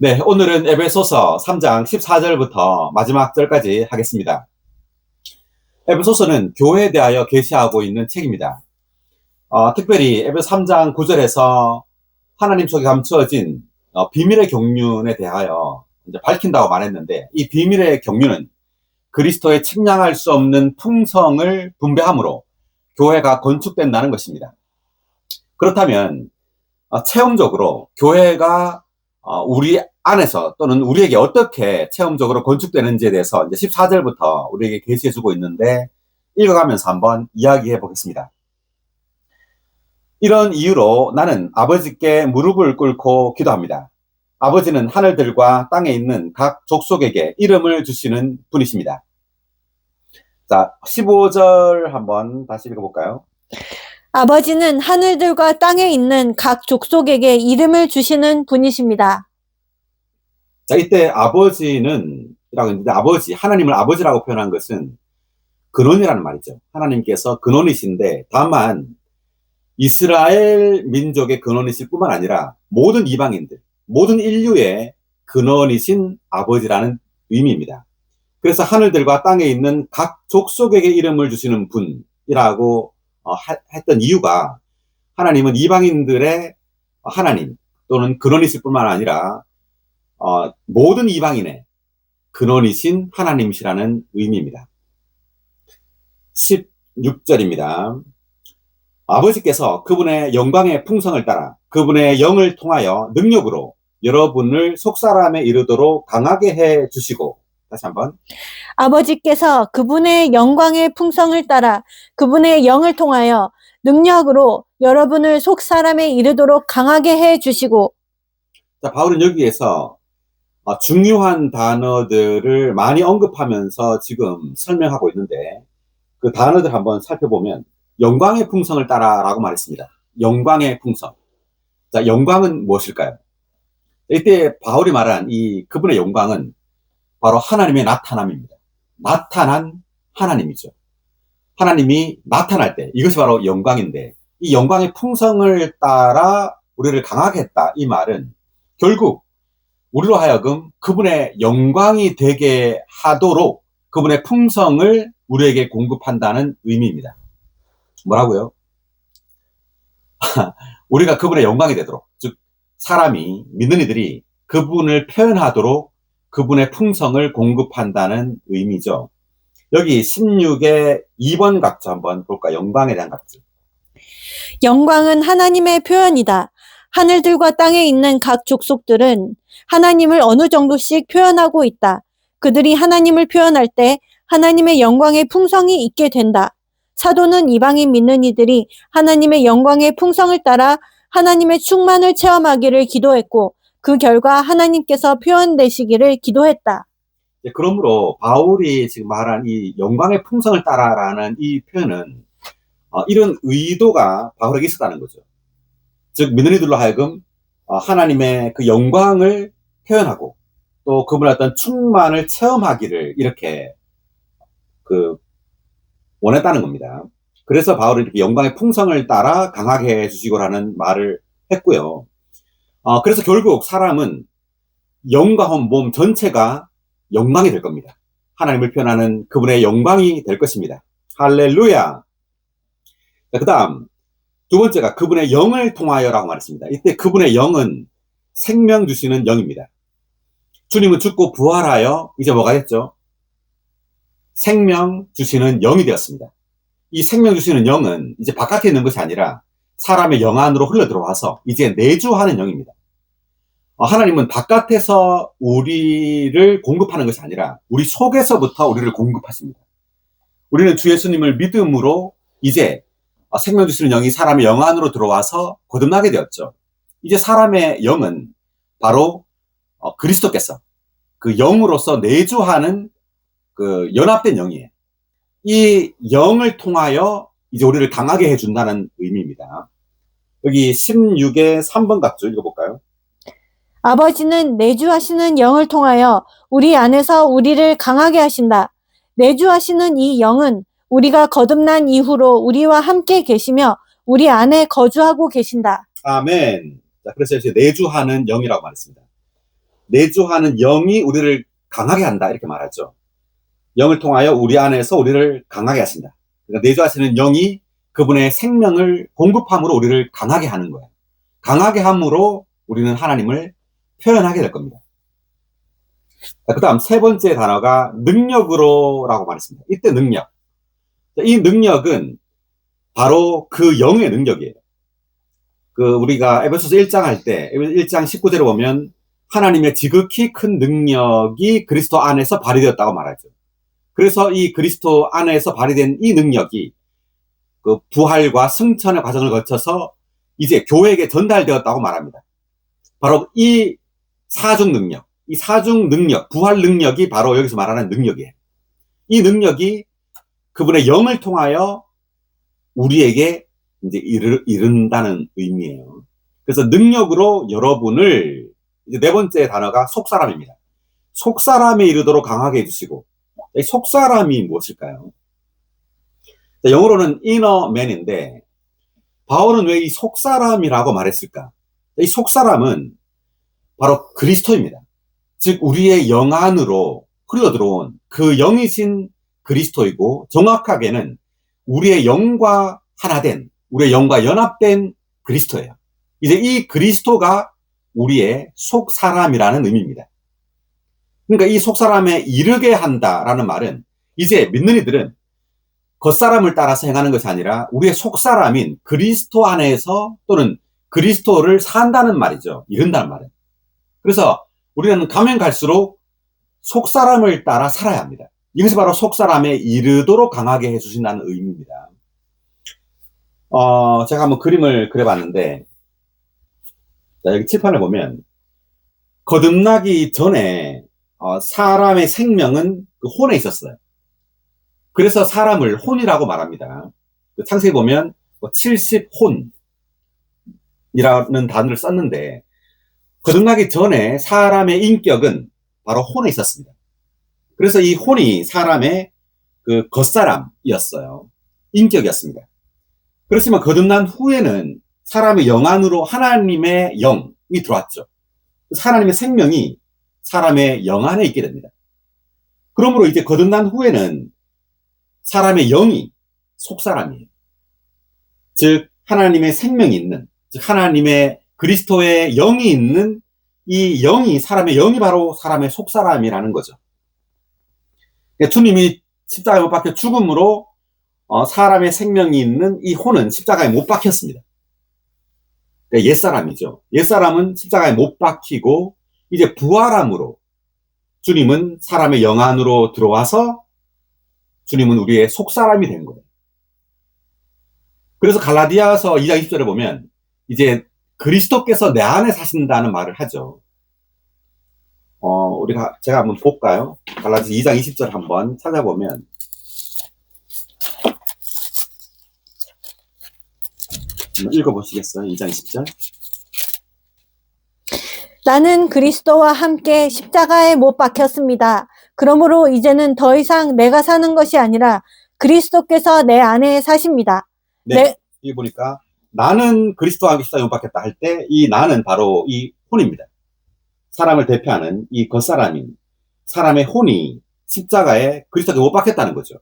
네, 오늘은 에베소서 3장 14절부터 마지막 절까지 하겠습니다. 에베소서는 교회에 대하여 계시하고 있는 책입니다. 특별히 에베소 3장 9절에서 하나님 속에 감추어진 비밀의 경륜에 대하여 이제 밝힌다고 말했는데, 이 비밀의 경륜은 그리스도의 측량할 수 없는 풍성을 분배함으로 교회가 건축된다는 것입니다. 그렇다면 체험적으로 교회가 우리 안에서 또는 우리에게 어떻게 체험적으로 건축되는지에 대해서 이제 14절부터 우리에게 계시해주고 있는데, 읽어가면서 한번 이야기해 보겠습니다. 이런 이유로 나는 아버지께 무릎을 꿇고 기도합니다. 아버지는 하늘들과 땅에 있는 각 족속에게 이름을 주시는 분이십니다. 자, 15절 한번 다시 읽어볼까요? 아버지는 하늘들과 땅에 있는 각 족속에게 이름을 주시는 분이십니다. 자, 이때 아버지는 라고 했는데, 하나님을 아버지라고 표현한 것은 근원이라는 말이죠. 하나님께서 근원이신데, 다만 이스라엘 민족의 근원이실 뿐만 아니라 모든 이방인들, 모든 인류의 근원이신 아버지라는 의미입니다. 그래서 하늘들과 땅에 있는 각 족속에게 이름을 주시는 분이라고 했던 이유가, 하나님은 이방인들의 하나님 또는 근원이실 뿐만 아니라 모든 이방인의 근원이신 하나님이시라는 의미입니다. 16절입니다. 아버지께서 그분의 영광의 풍성을 따라 그분의 영을 통하여 능력으로 여러분을 속사람에 이르도록 강하게 해 주시고, 다시 한번. 아버지께서 그분의 영광의 풍성을 따라 그분의 영을 통하여 능력으로 여러분을 속 사람에 이르도록 강하게 해 주시고. 자, 바울은 여기에서 중요한 단어들을 많이 언급하면서 지금 설명하고 있는데, 그 단어들 한번 살펴보면 영광의 풍성을 따라라고 말했습니다. 영광의 풍성. 자, 영광은 무엇일까요? 이때 바울이 말한 그분의 영광은 바로 하나님의 나타남입니다. 나타난 하나님이죠. 하나님이 나타날 때 이것이 바로 영광인데, 이 영광의 풍성을 따라 우리를 강하게 했다, 이 말은 결국 우리로 하여금 그분의 영광이 되게 하도록 그분의 풍성을 우리에게 공급한다는 의미입니다. 뭐라고요? 우리가 그분의 영광이 되도록, 즉 사람이, 믿는 이들이 그분을 표현하도록 그분의 풍성을 공급한다는 의미죠. 여기 16의 2번 각주 한번 볼까요? 영광에 대한 각주. 영광은 하나님의 표현이다. 하늘들과 땅에 있는 각 족속들은 하나님을 어느 정도씩 표현하고 있다. 그들이 하나님을 표현할 때 하나님의 영광의 풍성이 있게 된다. 사도는 이방인 믿는 이들이 하나님의 영광의 풍성을 따라 하나님의 충만을 체험하기를 기도했고, 그 결과 하나님께서 표현되시기를 기도했다. 그러므로 바울이 지금 말한 이 영광의 풍성을 따라라는 이 표현은 이런 의도가 바울에게 있었다는 거죠. 즉 믿는 이들로 하여금 하나님의 그 영광을 표현하고 또 그분의 어떤 충만을 체험하기를 이렇게 원했다는 겁니다. 그래서 바울은 이렇게 영광의 풍성을 따라 강하게 해주시고라는 말을 했고요. 그래서 결국 사람은 영과 몸 전체가 영광이 될 겁니다. 하나님을 표현하는 그분의 영광이 될 것입니다. 할렐루야. 그 다음 두 번째가 그분의 영을 통하여라고 말했습니다. 이때 그분의 영은 생명 주시는 영입니다. 주님은 죽고 부활하여 이제 뭐가 됐죠? 생명 주시는 영이 되었습니다. 이 생명 주시는 영은 이제 바깥에 있는 것이 아니라 사람의 영 안으로 흘러 들어와서 이제 내주하는 영입니다. 하나님은 바깥에서 우리를 공급하는 것이 아니라 우리 속에서부터 우리를 공급하십니다. 우리는 주 예수님을 믿음으로 이제 생명 주시는 영이 사람의 영 안으로 들어와서 거듭나게 되었죠. 이제 사람의 영은 바로 그리스도께서 그 영으로서 내주하는 그 연합된 영이에요. 이 영을 통하여 이제 우리를 강하게 해준다는 의미입니다. 여기 16의 3번 각주 읽어볼까요? 아버지는 내주하시는 영을 통하여 우리 안에서 우리를 강하게 하신다. 내주하시는 이 영은 우리가 거듭난 이후로 우리와 함께 계시며 우리 안에 거주하고 계신다. 아멘. 자, 그래서 이제 내주하는 영이라고 말했습니다. 내주하는 영이 우리를 강하게 한다 이렇게 말하죠. 영을 통하여 우리 안에서 우리를 강하게 하신다. 그러니까 내주하시는 영이 그분의 생명을 공급함으로 우리를 강하게 하는 거예요. 강하게 함으로 우리는 하나님을 표현하게 될 겁니다. 그 다음 세 번째 단어가 능력으로라고 말했습니다. 이때 능력. 이 능력은 바로 그 영의 능력이에요. 우리가 에베소서 1장 할 때, 1장 19절에 보면 하나님의 지극히 큰 능력이 그리스도 안에서 발휘되었다고 말하죠. 그래서 이 그리스도 안에서 발휘된 이 능력이 그 부활과 승천의 과정을 거쳐서 이제 교회에게 전달되었다고 말합니다. 바로 이 사중 능력, 부활 능력이 바로 여기서 말하는 능력이에요. 이 능력이 그분의 영을 통하여 우리에게 이제 이른다는 의미예요. 그래서 능력으로 여러분을, 이제 네 번째 단어가 속사람입니다. 속사람에 이르도록 강하게 해주시고, 이 속사람이 무엇일까요? 영어로는 inner man인데, 바울은 왜 이 속사람이라고 말했을까? 이 속사람은 바로 그리스도입니다. 즉, 우리의 영 안으로 흘러들어온 그 영이신 그리스도이고, 정확하게는 우리의 영과 하나된, 우리의 영과 연합된 그리스도예요. 이제 이 그리스도가 우리의 속사람이라는 의미입니다. 그러니까 이 속사람에 이르게 한다라는 말은 이제 믿는 이들은 겉사람을 따라서 행하는 것이 아니라 우리의 속사람인 그리스도 안에서 또는 그리스도를 산다는 말이죠. 이른다는 말은. 그래서 우리는 가면 갈수록 속사람을 따라 살아야 합니다. 이것이 바로 속사람에 이르도록 강하게 해주신다는 의미입니다. 제가 한번 그림을 그려봤는데, 자, 여기 칠판을 보면, 거듭나기 전에, 사람의 생명은 그 혼에 있었어요. 그래서 사람을 혼이라고 말합니다. 창세기 보면, 70혼이라는 단어를 썼는데, 거듭나기 전에 사람의 인격은 바로 혼에 있었습니다. 그래서 이 혼이 사람의 그 겉사람이었어요. 인격이었습니다. 그렇지만 거듭난 후에는 사람의 영 안으로 하나님의 영이 들어왔죠. 하나님의 생명이 사람의 영 안에 있게 됩니다. 그러므로 이제 거듭난 후에는 사람의 영이 속사람이에요. 즉 하나님의 생명이 있는, 즉 하나님의 그리스도의 영이 있는 이 영이, 사람의 영이 바로 사람의 속사람이라는 거죠. 주님이 십자가에 못 박혀 죽음으로 사람의 생명이 있는 이 혼은 십자가에 못 박혔습니다. 옛사람이죠. 옛사람은 십자가에 못 박히고 이제 부활함으로 주님은 사람의 영 안으로 들어와서 주님은 우리의 속사람이 된 거예요. 그래서 갈라디아서 2장 20절에 보면 이제 그리스도께서 내 안에 사신다는 말을 하죠. 제가 한번 볼까요? 갈라디아서 2장 20절 한번 찾아보면 읽어보시겠어요? 2장 20절. 나는 그리스도와 함께 십자가에 못 박혔습니다. 그러므로 이제는 더 이상 내가 사는 것이 아니라 그리스도께서 내 안에 사십니다. 네. 여기 보니까 나는 그리스도와 함께 십자가에 못 박혔다 할 때 이 나는 바로 이 혼입니다. 사람을 대표하는 이 겉사람인 사람의 혼이 십자가에 그리스도께 못 박혔다는 거죠.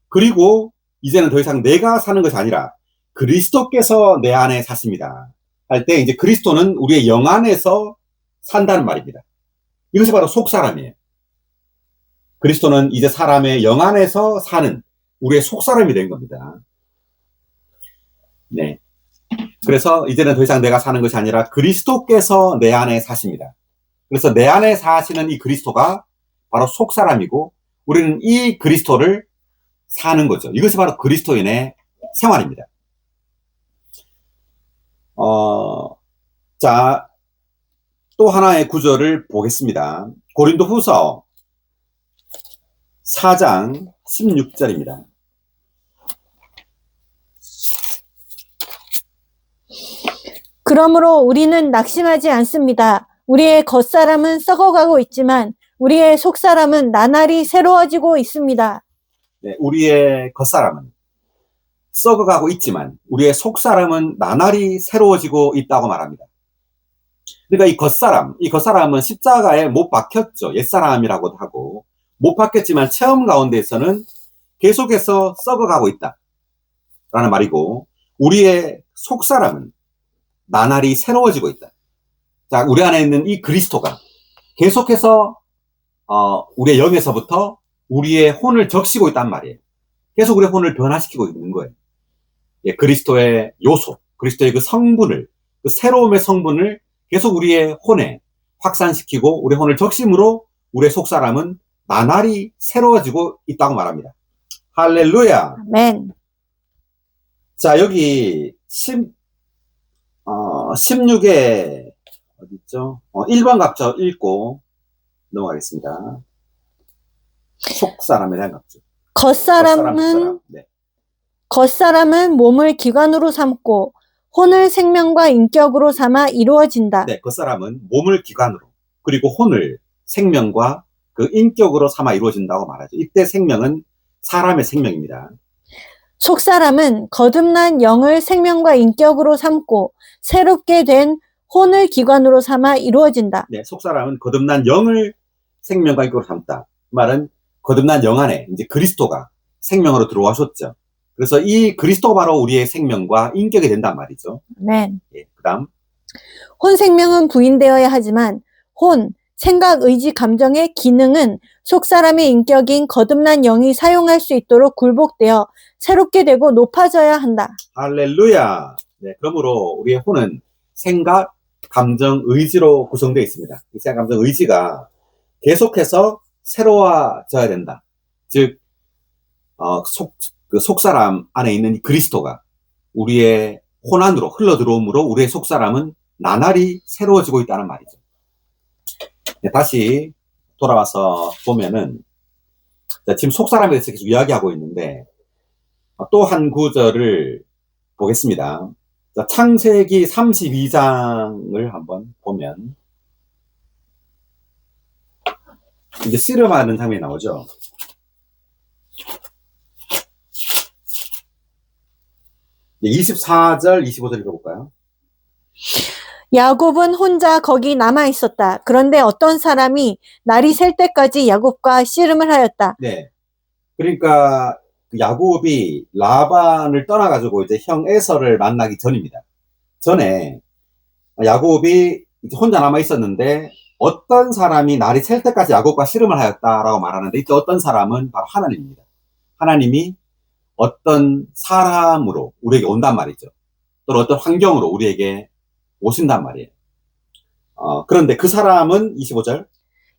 그리고 이제는 더 이상 내가 사는 것이 아니라 그리스도께서 내 안에 사십니다 할 때 이제 그리스도는 우리의 영 안에서 산다는 말입니다. 이것이 바로 속사람이에요. 그리스도는 이제 사람의 영 안에서 사는 우리의 속사람이 된 겁니다. 네. 그래서 이제는 더 이상 내가 사는 것이 아니라 그리스도께서 내 안에 사십니다. 그래서 내 안에 사시는 이 그리스도가 바로 속사람이고 우리는 이 그리스도를 사는 거죠. 이것이 바로 그리스도인의 생활입니다. 자, 또 하나의 구절을 보겠습니다. 고린도 후서 4장 16절입니다. 그러므로 우리는 낙심하지 않습니다. 우리의 겉사람은 썩어가고 있지만 우리의 속사람은 나날이 새로워지고 있습니다. 네, 우리의 겉사람은 썩어가고 있지만 우리의 속사람은 나날이 새로워지고 있다고 말합니다. 그러니까 이 겉사람은 십자가에 못 박혔죠. 옛사람이라고도 하고, 못 박혔지만 체험 가운데에서는 계속해서 썩어가고 있다라는 말이고, 우리의 속사람은 나날이 새로워지고 있다. 자, 우리 안에 있는 이 그리스도가 계속해서 우리의 영에서부터 우리의 혼을 적시고 있단 말이에요. 계속 우리의 혼을 변화시키고 있는 거예요. 예, 그리스도의 요소, 그리스도의 그 성분을, 그 새로움의 성분을 계속 우리의 혼에 확산시키고 우리의 혼을 적심으로 우리의 속사람은 나날이 새로워지고 있다고 말합니다. 할렐루야. 아멘. 자, 여기 16에 어디 있죠? 1번 갑절 읽고 넘어가겠습니다. 속사람에 대한 갑절. 겉사람은 네. 겉사람은 몸을 기관으로 삼고 혼을 생명과 인격으로 삼아 이루어진다. 네, 겉사람은 몸을 기관으로 그리고 혼을 생명과 그 인격으로 삼아 이루어진다고 말하죠. 이때 생명은 사람의 생명입니다. 속사람은 거듭난 영을 생명과 인격으로 삼고 새롭게 된 혼을 기관으로 삼아 이루어진다. 네, 속사람은 거듭난 영을 생명과 인격으로 삼다. 그 말은 거듭난 영 안에 이제 그리스도가 생명으로 들어와셨죠. 그래서 이 그리스도가 바로 우리의 생명과 인격이 된단 말이죠. 아멘. 예, 그다음 혼 생명은 부인되어야 하지만 혼, 생각, 의지, 감정의 기능은 속사람의 인격인 거듭난 영이 사용할 수 있도록 굴복되어 새롭게 되고 높아져야 한다. 할렐루야. 네, 그러므로 우리의 혼은 생각, 감정, 의지로 구성되어 있습니다. 이 생각, 감정, 의지가 계속해서 새로워져야 된다. 즉, 그 속사람 안에 있는 이 그리스도가 우리의 혼 안으로 흘러 들어옴으로 우리의 속사람은 나날이 새로워지고 있다는 말이죠. 네, 다시 돌아와서 보면은, 자, 지금 속사람에 대해서 계속 이야기하고 있는데, 또 한 구절을 보겠습니다. 자, 창세기 32장을 한번 보면, 이제 씨름하는 장면이 나오죠. 24절, 25절 읽어볼까요? 야곱은 혼자 거기 남아 있었다. 그런데 어떤 사람이 날이 셀 때까지 야곱과 씨름을 하였다. 네. 그러니까 그 야곱이 라반을 떠나가지고 이제 형 에서를 만나기 전입니다. 전에 야곱이 이제 혼자 남아 있었는데 어떤 사람이 날이 셀 때까지 야곱과 씨름을 하였다라고 말하는데 이때 어떤 사람은 바로 하나님입니다. 하나님이 어떤 사람으로 우리에게 온단 말이죠. 또는 어떤 환경으로 우리에게 오신단 말이에요. 그런데 그 사람은 25절.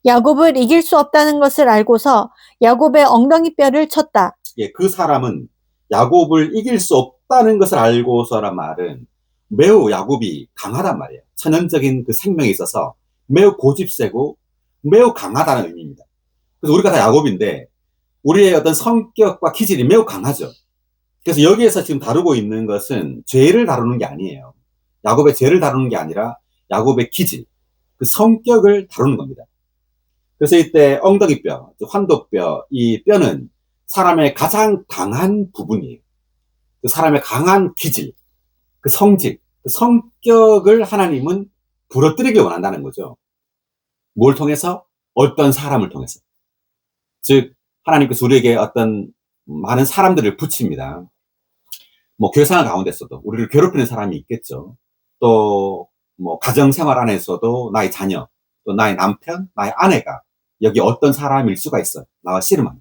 야곱을 이길 수 없다는 것을 알고서 야곱의 엉덩이뼈를 쳤다. 예, 그 사람은 야곱을 이길 수 없다는 것을 알고서란 말은 매우 야곱이 강하단 말이에요. 천연적인 그 생명에 있어서 매우 고집세고 매우 강하다는 의미입니다. 그래서 우리가 다 야곱인데 우리의 어떤 성격과 기질이 매우 강하죠. 그래서 여기에서 지금 다루고 있는 것은 죄를 다루는 게 아니에요. 야곱의 죄를 다루는 게 아니라 야곱의 기질, 그 성격을 다루는 겁니다. 그래서 이때 엉덩이뼈, 환도뼈, 이 뼈는 사람의 가장 강한 부분이에요. 그 사람의 강한 기질, 그 성질, 그 성격을 하나님은 부러뜨리기 원한다는 거죠. 뭘 통해서? 어떤 사람을 통해서. 즉, 하나님께서 우리에게 어떤 많은 사람들을 붙입니다. 뭐, 교회생활 가운데서도 우리를 괴롭히는 사람이 있겠죠. 또, 뭐, 가정생활 안에서도 나의 자녀, 또 나의 남편, 나의 아내가 여기 어떤 사람일 수가 있어요. 나와 씨름하는.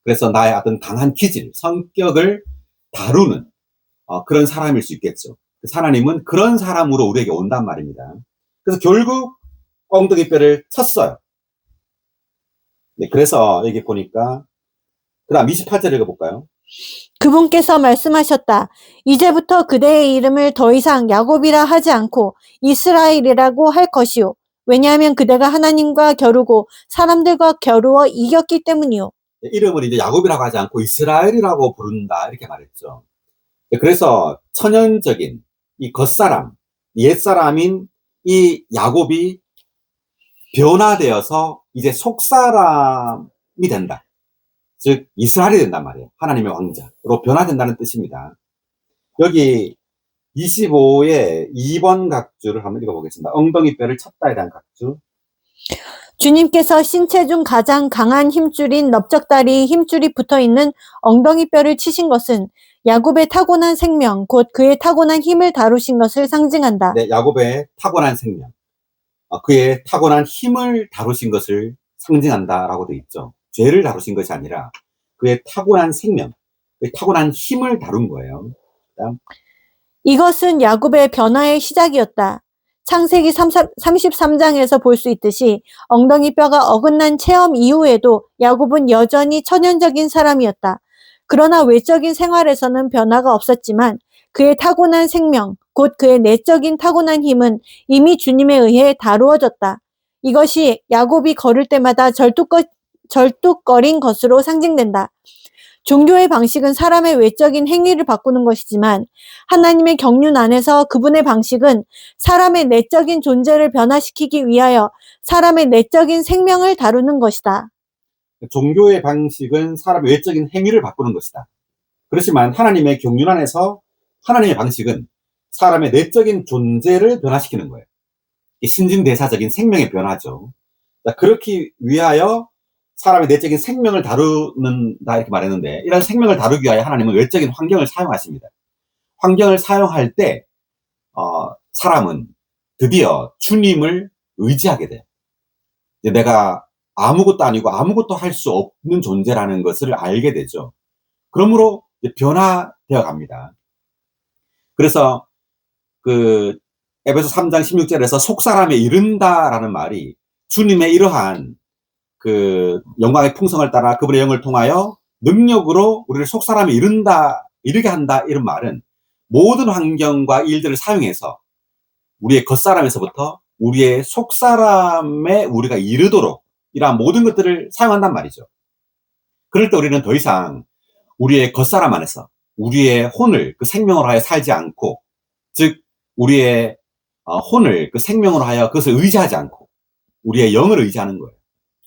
그래서 나의 어떤 강한 기질, 성격을 다루는 그런 사람일 수 있겠죠. 그래서 하나님은 그런 사람으로 우리에게 온단 말입니다. 그래서 결국 엉덩이뼈를 쳤어요. 네, 그래서 여기 보니까 그 다음 28절 읽어볼까요? 그분께서 말씀하셨다. 이제부터 그대의 이름을 더 이상 야곱이라 하지 않고 이스라엘이라고 할 것이요. 왜냐하면 그대가 하나님과 겨루고 사람들과 겨루어 이겼기 때문이요. 네, 이름을 이제 야곱이라고 하지 않고 이스라엘이라고 부른다 이렇게 말했죠. 네, 그래서 천연적인 이 겉사람, 옛사람인 이 야곱이 변화되어서 이제 속사람이 된다. 즉 이스라엘이 된단 말이에요. 하나님의 왕자로 변화된다는 뜻입니다. 여기 25의 2번 각주를 한번 읽어보겠습니다. 엉덩이 뼈를 쳤다에 대한 각주. 주님께서 신체 중 가장 강한 힘줄인 넓적다리 힘줄이 붙어있는 엉덩이 뼈를 치신 것은 야곱의 타고난 생명, 곧 그의 타고난 힘을 다루신 것을 상징한다. 네, 야곱의 타고난 생명, 그의 타고난 힘을 다루신 것을 상징한다라고 되어 있죠. 죄를 다루신 것이 아니라 그의 타고난 생명, 그의 타고난 힘을 다룬 거예요. 그다음, 이것은 야곱의 변화의 시작이었다. 창세기 33장에서 볼 수 있듯이 엉덩이 뼈가 어긋난 체험 이후에도 야곱은 여전히 천연적인 사람이었다. 그러나 외적인 생활에서는 변화가 없었지만 그의 타고난 생명, 곧 그의 내적인 타고난 힘은 이미 주님에 의해 다루어졌다. 이것이 야곱이 걸을 때마다 절뚝거린 것으로 상징된다. 종교의 방식은 사람의 외적인 행위를 바꾸는 것이지만 하나님의 경륜 안에서 그분의 방식은 사람의 내적인 존재를 변화시키기 위하여 사람의 내적인 생명을 다루는 것이다. 종교의 방식은 사람의 외적인 행위를 바꾸는 것이다. 그렇지만 하나님의 경륜 안에서 하나님의 방식은 사람의 내적인 존재를 변화시키는 거예요. 신진대사적인 생명의 변화죠. 그렇기 위하여 사람의 내적인 생명을 다루는다 이렇게 말했는데, 이런 생명을 다루기 위하여 하나님은 외적인 환경을 사용하십니다. 환경을 사용할 때 사람은 드디어 주님을 의지하게 돼요. 내가 아무것도 아니고 아무것도 할 수 없는 존재라는 것을 알게 되죠. 그러므로 변화되어 갑니다. 그래서 그 에베소 3장 16절에서 속사람에 이른다라는 말이 주님의 이러한 그 영광의 풍성을 따라 그분의 영을 통하여 능력으로 우리를 속사람에 이르게 한다, 이런 말은 모든 환경과 일들을 사용해서 우리의 겉사람에서부터 우리의 속사람에 우리가 이르도록 이러한 모든 것들을 사용한단 말이죠. 그럴 때 우리는 더 이상 우리의 겉사람 안에서 우리의 혼을 그 생명으로 하여 살지 않고, 즉 우리의 혼을 그 생명으로 하여 그것을 의지하지 않고 우리의 영을 의지하는 거예요.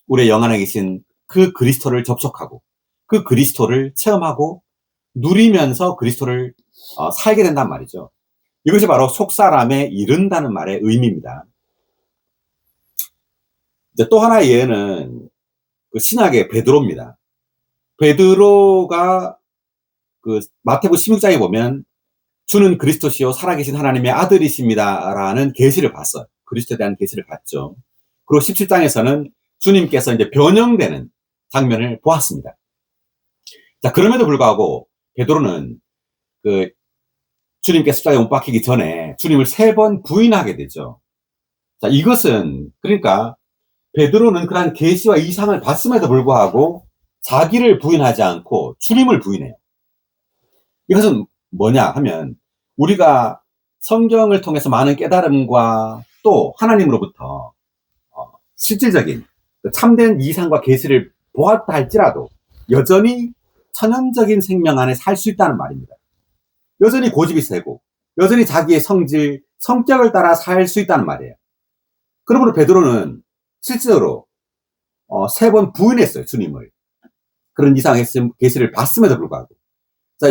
우리의 영 안에 계신 그 그리스도를 접촉하고 그 그리스도를 체험하고 누리면서 그리스도를 살게 된단 말이죠. 이것이 바로 속사람에 이른다는 말의 의미입니다. 이제 또 하나의 예는 그 신약의 베드로입니다. 베드로가 그 마태복음 16장에 보면 주는 그리스도시요 살아계신 하나님의 아들이십니다라는 계시를 봤어요. 그리스도에 대한 계시를 봤죠. 그리고 17장에서는 주님께서 이제 변형되는 장면을 보았습니다. 자, 그럼에도 불구하고 베드로는 그 주님께 십자가에 못 박히기 전에 주님을 3번 부인하게 되죠. 자, 이것은 그러니까 베드로는 그러한 계시와 이상을 봤음에도 불구하고 자기를 부인하지 않고 주님을 부인해요. 이것은 뭐냐 하면 우리가 성경을 통해서 많은 깨달음과 또 하나님으로부터 실질적인 참된 이상과 계시를 보았다 할지라도 여전히 천연적인 생명 안에 살 수 있다는 말입니다. 여전히 고집이 세고 여전히 자기의 성질, 성격을 따라 살 수 있다는 말이에요. 그러므로 베드로는 실제로 3번 부인했어요, 주님을. 그런 이상의 계시를 봤음에도 불구하고. 자,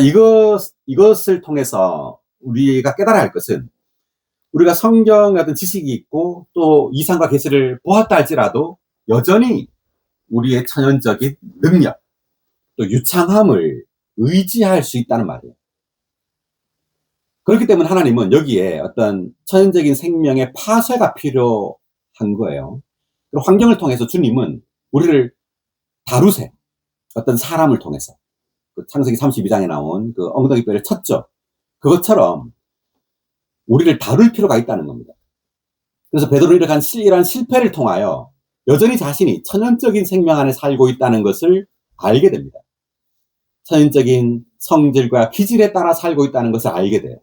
이것을 통해서 우리가 깨달아야 할 것은 우리가 성경 같은 지식이 있고 또 이상과 계시를 보았다 할지라도 여전히 우리의 천연적인 능력, 또 유창함을 의지할 수 있다는 말이에요. 그렇기 때문에 하나님은 여기에 어떤 천연적인 생명의 파쇄가 필요한 거예요. 그리고 환경을 통해서 주님은 우리를 다루세요. 어떤 사람을 통해서. 그 창세기 32장에 나온 그 엉덩이 뼈를 쳤죠. 그것처럼 우리를 다룰 필요가 있다는 겁니다. 그래서 베드로는 이러한 실패를 통하여 여전히 자신이 천연적인 생명 안에 살고 있다는 것을 알게 됩니다. 천연적인 성질과 기질에 따라 살고 있다는 것을 알게 돼요.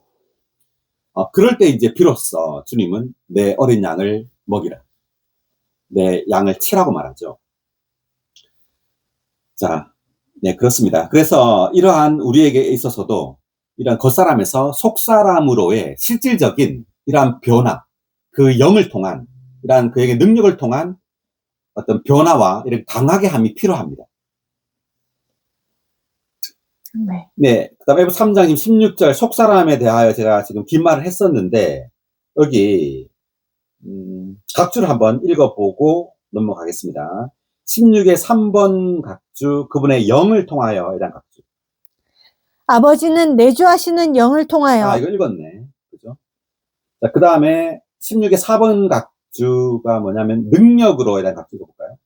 그럴 때 이제 비로소 주님은 내 어린 양을 먹이라, 내 양을 치라고 말하죠. 자, 네, 그렇습니다. 그래서 이러한 우리에게 있어서도 이러한 겉사람에서 속사람으로의 실질적인 이러한 변화, 그 영을 통한, 이러한 그에게 능력을 통한 어떤 변화와 이런 강하게 함이 필요합니다. 네. 네. 그 다음에 3장 16절 속사람에 대하여 제가 지금 긴 말을 했었는데, 여기, 각주를 한번 읽어보고 넘어가겠습니다. 16의 3번 각주, 그분의 영을 통하여 이란 각주. 아버지는 내주하시는 영을 통하여. 이거 읽었네. 그죠? 자, 그 다음에 16의 4번 각주가 뭐냐면 능력으로 이란 각주 읽어볼까요?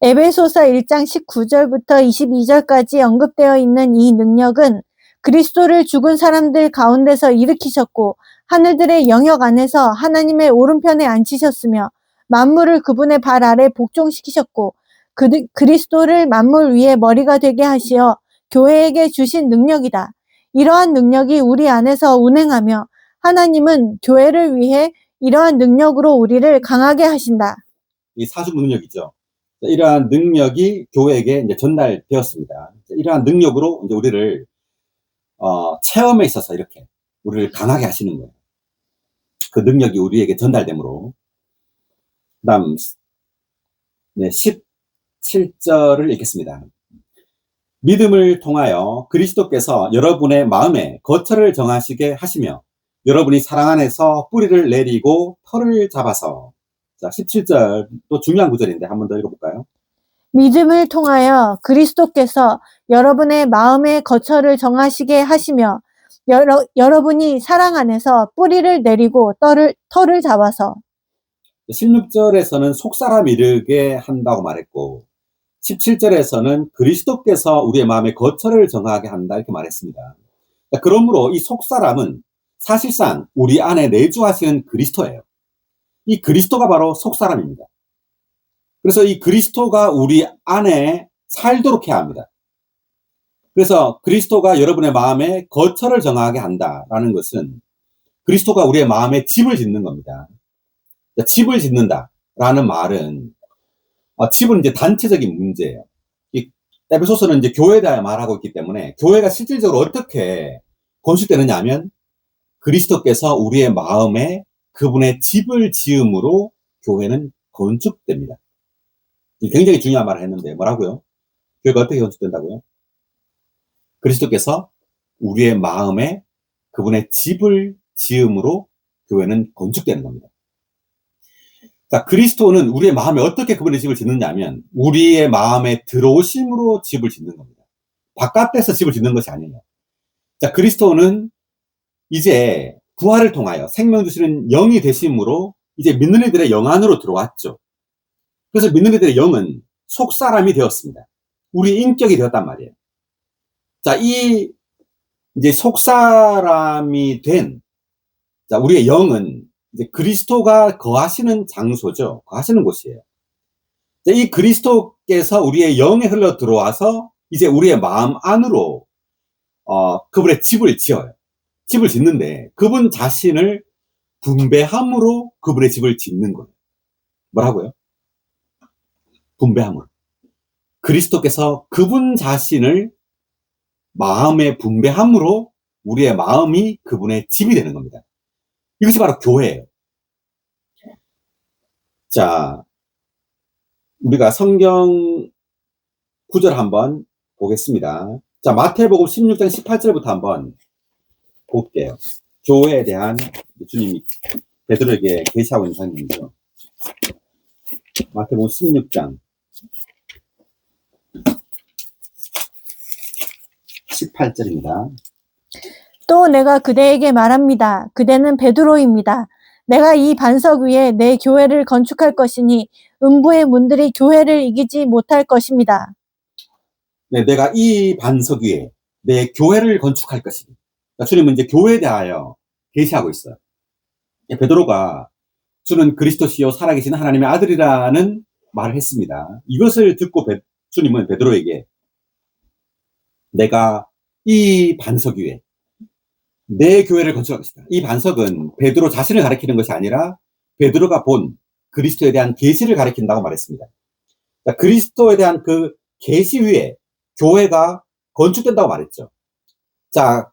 에베소서 1장 19절부터 22절까지 언급되어 있는 이 능력은 그리스도를 죽은 사람들 가운데서 일으키셨고 하늘들의 영역 안에서 하나님의 오른편에 앉히셨으며 만물을 그분의 발 아래 복종시키셨고 그리스도를 만물 위에 머리가 되게 하시어 교회에게 주신 능력이다. 이러한 능력이 우리 안에서 운행하며 하나님은 교회를 위해 이러한 능력으로 우리를 강하게 하신다. 이 사수 능력이죠. 이러한 능력이 교회에게 이제 전달되었습니다. 이러한 능력으로 이제 우리를 체험에 있어서 이렇게 우리를 강하게 하시는 거예요. 그 능력이 우리에게 전달되므로. 그다음 17절을 읽겠습니다. 믿음을 통하여 그리스도께서 여러분의 마음에 거처를 정하시게 하시며 여러분이 사랑 안에서 뿌리를 내리고 털을 잡아서. 자, 17절 또 중요한 구절인데 한 번 더 읽어볼까요? 믿음을 통하여 그리스도께서 여러분의 마음의 거처를 정하시게 하시며 여러분이 사랑 안에서 뿌리를 내리고 털을 잡아서. 16절에서는 속사람 이르게 한다고 말했고 17절에서는 그리스도께서 우리의 마음에 거처를 정하게 한다 이렇게 말했습니다. 그러므로 이 속사람은 사실상 우리 안에 내주하시는 그리스도예요. 이 그리스도가 바로 속사람입니다. 그래서 이 그리스도가 우리 안에 살도록 해야 합니다. 그래서 그리스도가 여러분의 마음에 거처를 정하게 한다라는 것은 그리스도가 우리의 마음에 집을 짓는 겁니다. 집을 짓는다라는 말은 집은 이제 단체적인 문제예요. 이 에베소서는 이제 교회에 대해 말하고 있기 때문에 교회가 실질적으로 어떻게 건축되느냐 하면 그리스도께서 우리의 마음에 그분의 집을 지음으로 교회는 건축됩니다. 굉장히 중요한 말을 했는데 뭐라고요? 교회가 어떻게 건축된다고요? 그리스도께서 우리의 마음에 그분의 집을 지음으로 교회는 건축되는 겁니다. 자, 그리스도는 우리의 마음에 어떻게 그분의 집을 짓느냐 하면 우리의 마음에 들어오심으로 집을 짓는 겁니다. 바깥에서 집을 짓는 것이 아니에요. 자, 그리스도는 이제 부활을 통하여 생명 주시는 영이 되심으로 이제 믿는 이들의 영 안으로 들어왔죠. 그래서 믿는 이들의 영은 속사람이 되었습니다. 우리 인격이 되었단 말이에요. 자, 이 이제 속사람이 된 자, 우리의 영은 이제 그리스도가 거하시는 장소죠. 거하시는 곳이에요. 자, 이 그리스도께서 우리의 영에 흘러 들어와서 이제 우리의 마음 안으로 그분의 집을 지어요. 집을 짓는데 그분 자신을 분배함으로 그분의 집을 짓는 거예요. 뭐라고요? 분배함으로. 그리스도께서 그분 자신을 마음에 분배함으로 우리의 마음이 그분의 집이 되는 겁니다. 이것이 바로 교회예요. 자, 우리가 성경 구절 한번 보겠습니다. 자, 마태복음 16장 18절부터 한번 볼게요. 교회에 대한 주님이 베드로에게 계시하고 있는 상황이죠. 마태복음 16장 18절입니다. 또 내가 그대에게 말합니다. 그대는 베드로입니다. 내가 이 반석 위에 내 교회를 건축할 것이니 음부의 문들이 교회를 이기지 못할 것입니다. 네, 내가 이 반석 위에 내 교회를 건축할 것이니. 주님은 이제 교회에 대하여 계시하고 있어요. 베드로가 주는 그리스도시요 살아계신 하나님의 아들이라는 말을 했습니다. 이것을 듣고 주님은 베드로에게 내가 이 반석 위에 내 교회를 건축할 것이다. 이 반석은 베드로 자신을 가리키는 것이 아니라 베드로가 본 그리스도에 대한 계시를 가리킨다고 말했습니다. 그리스도에 대한 그 계시 위에 교회가 건축된다고 말했죠. 자,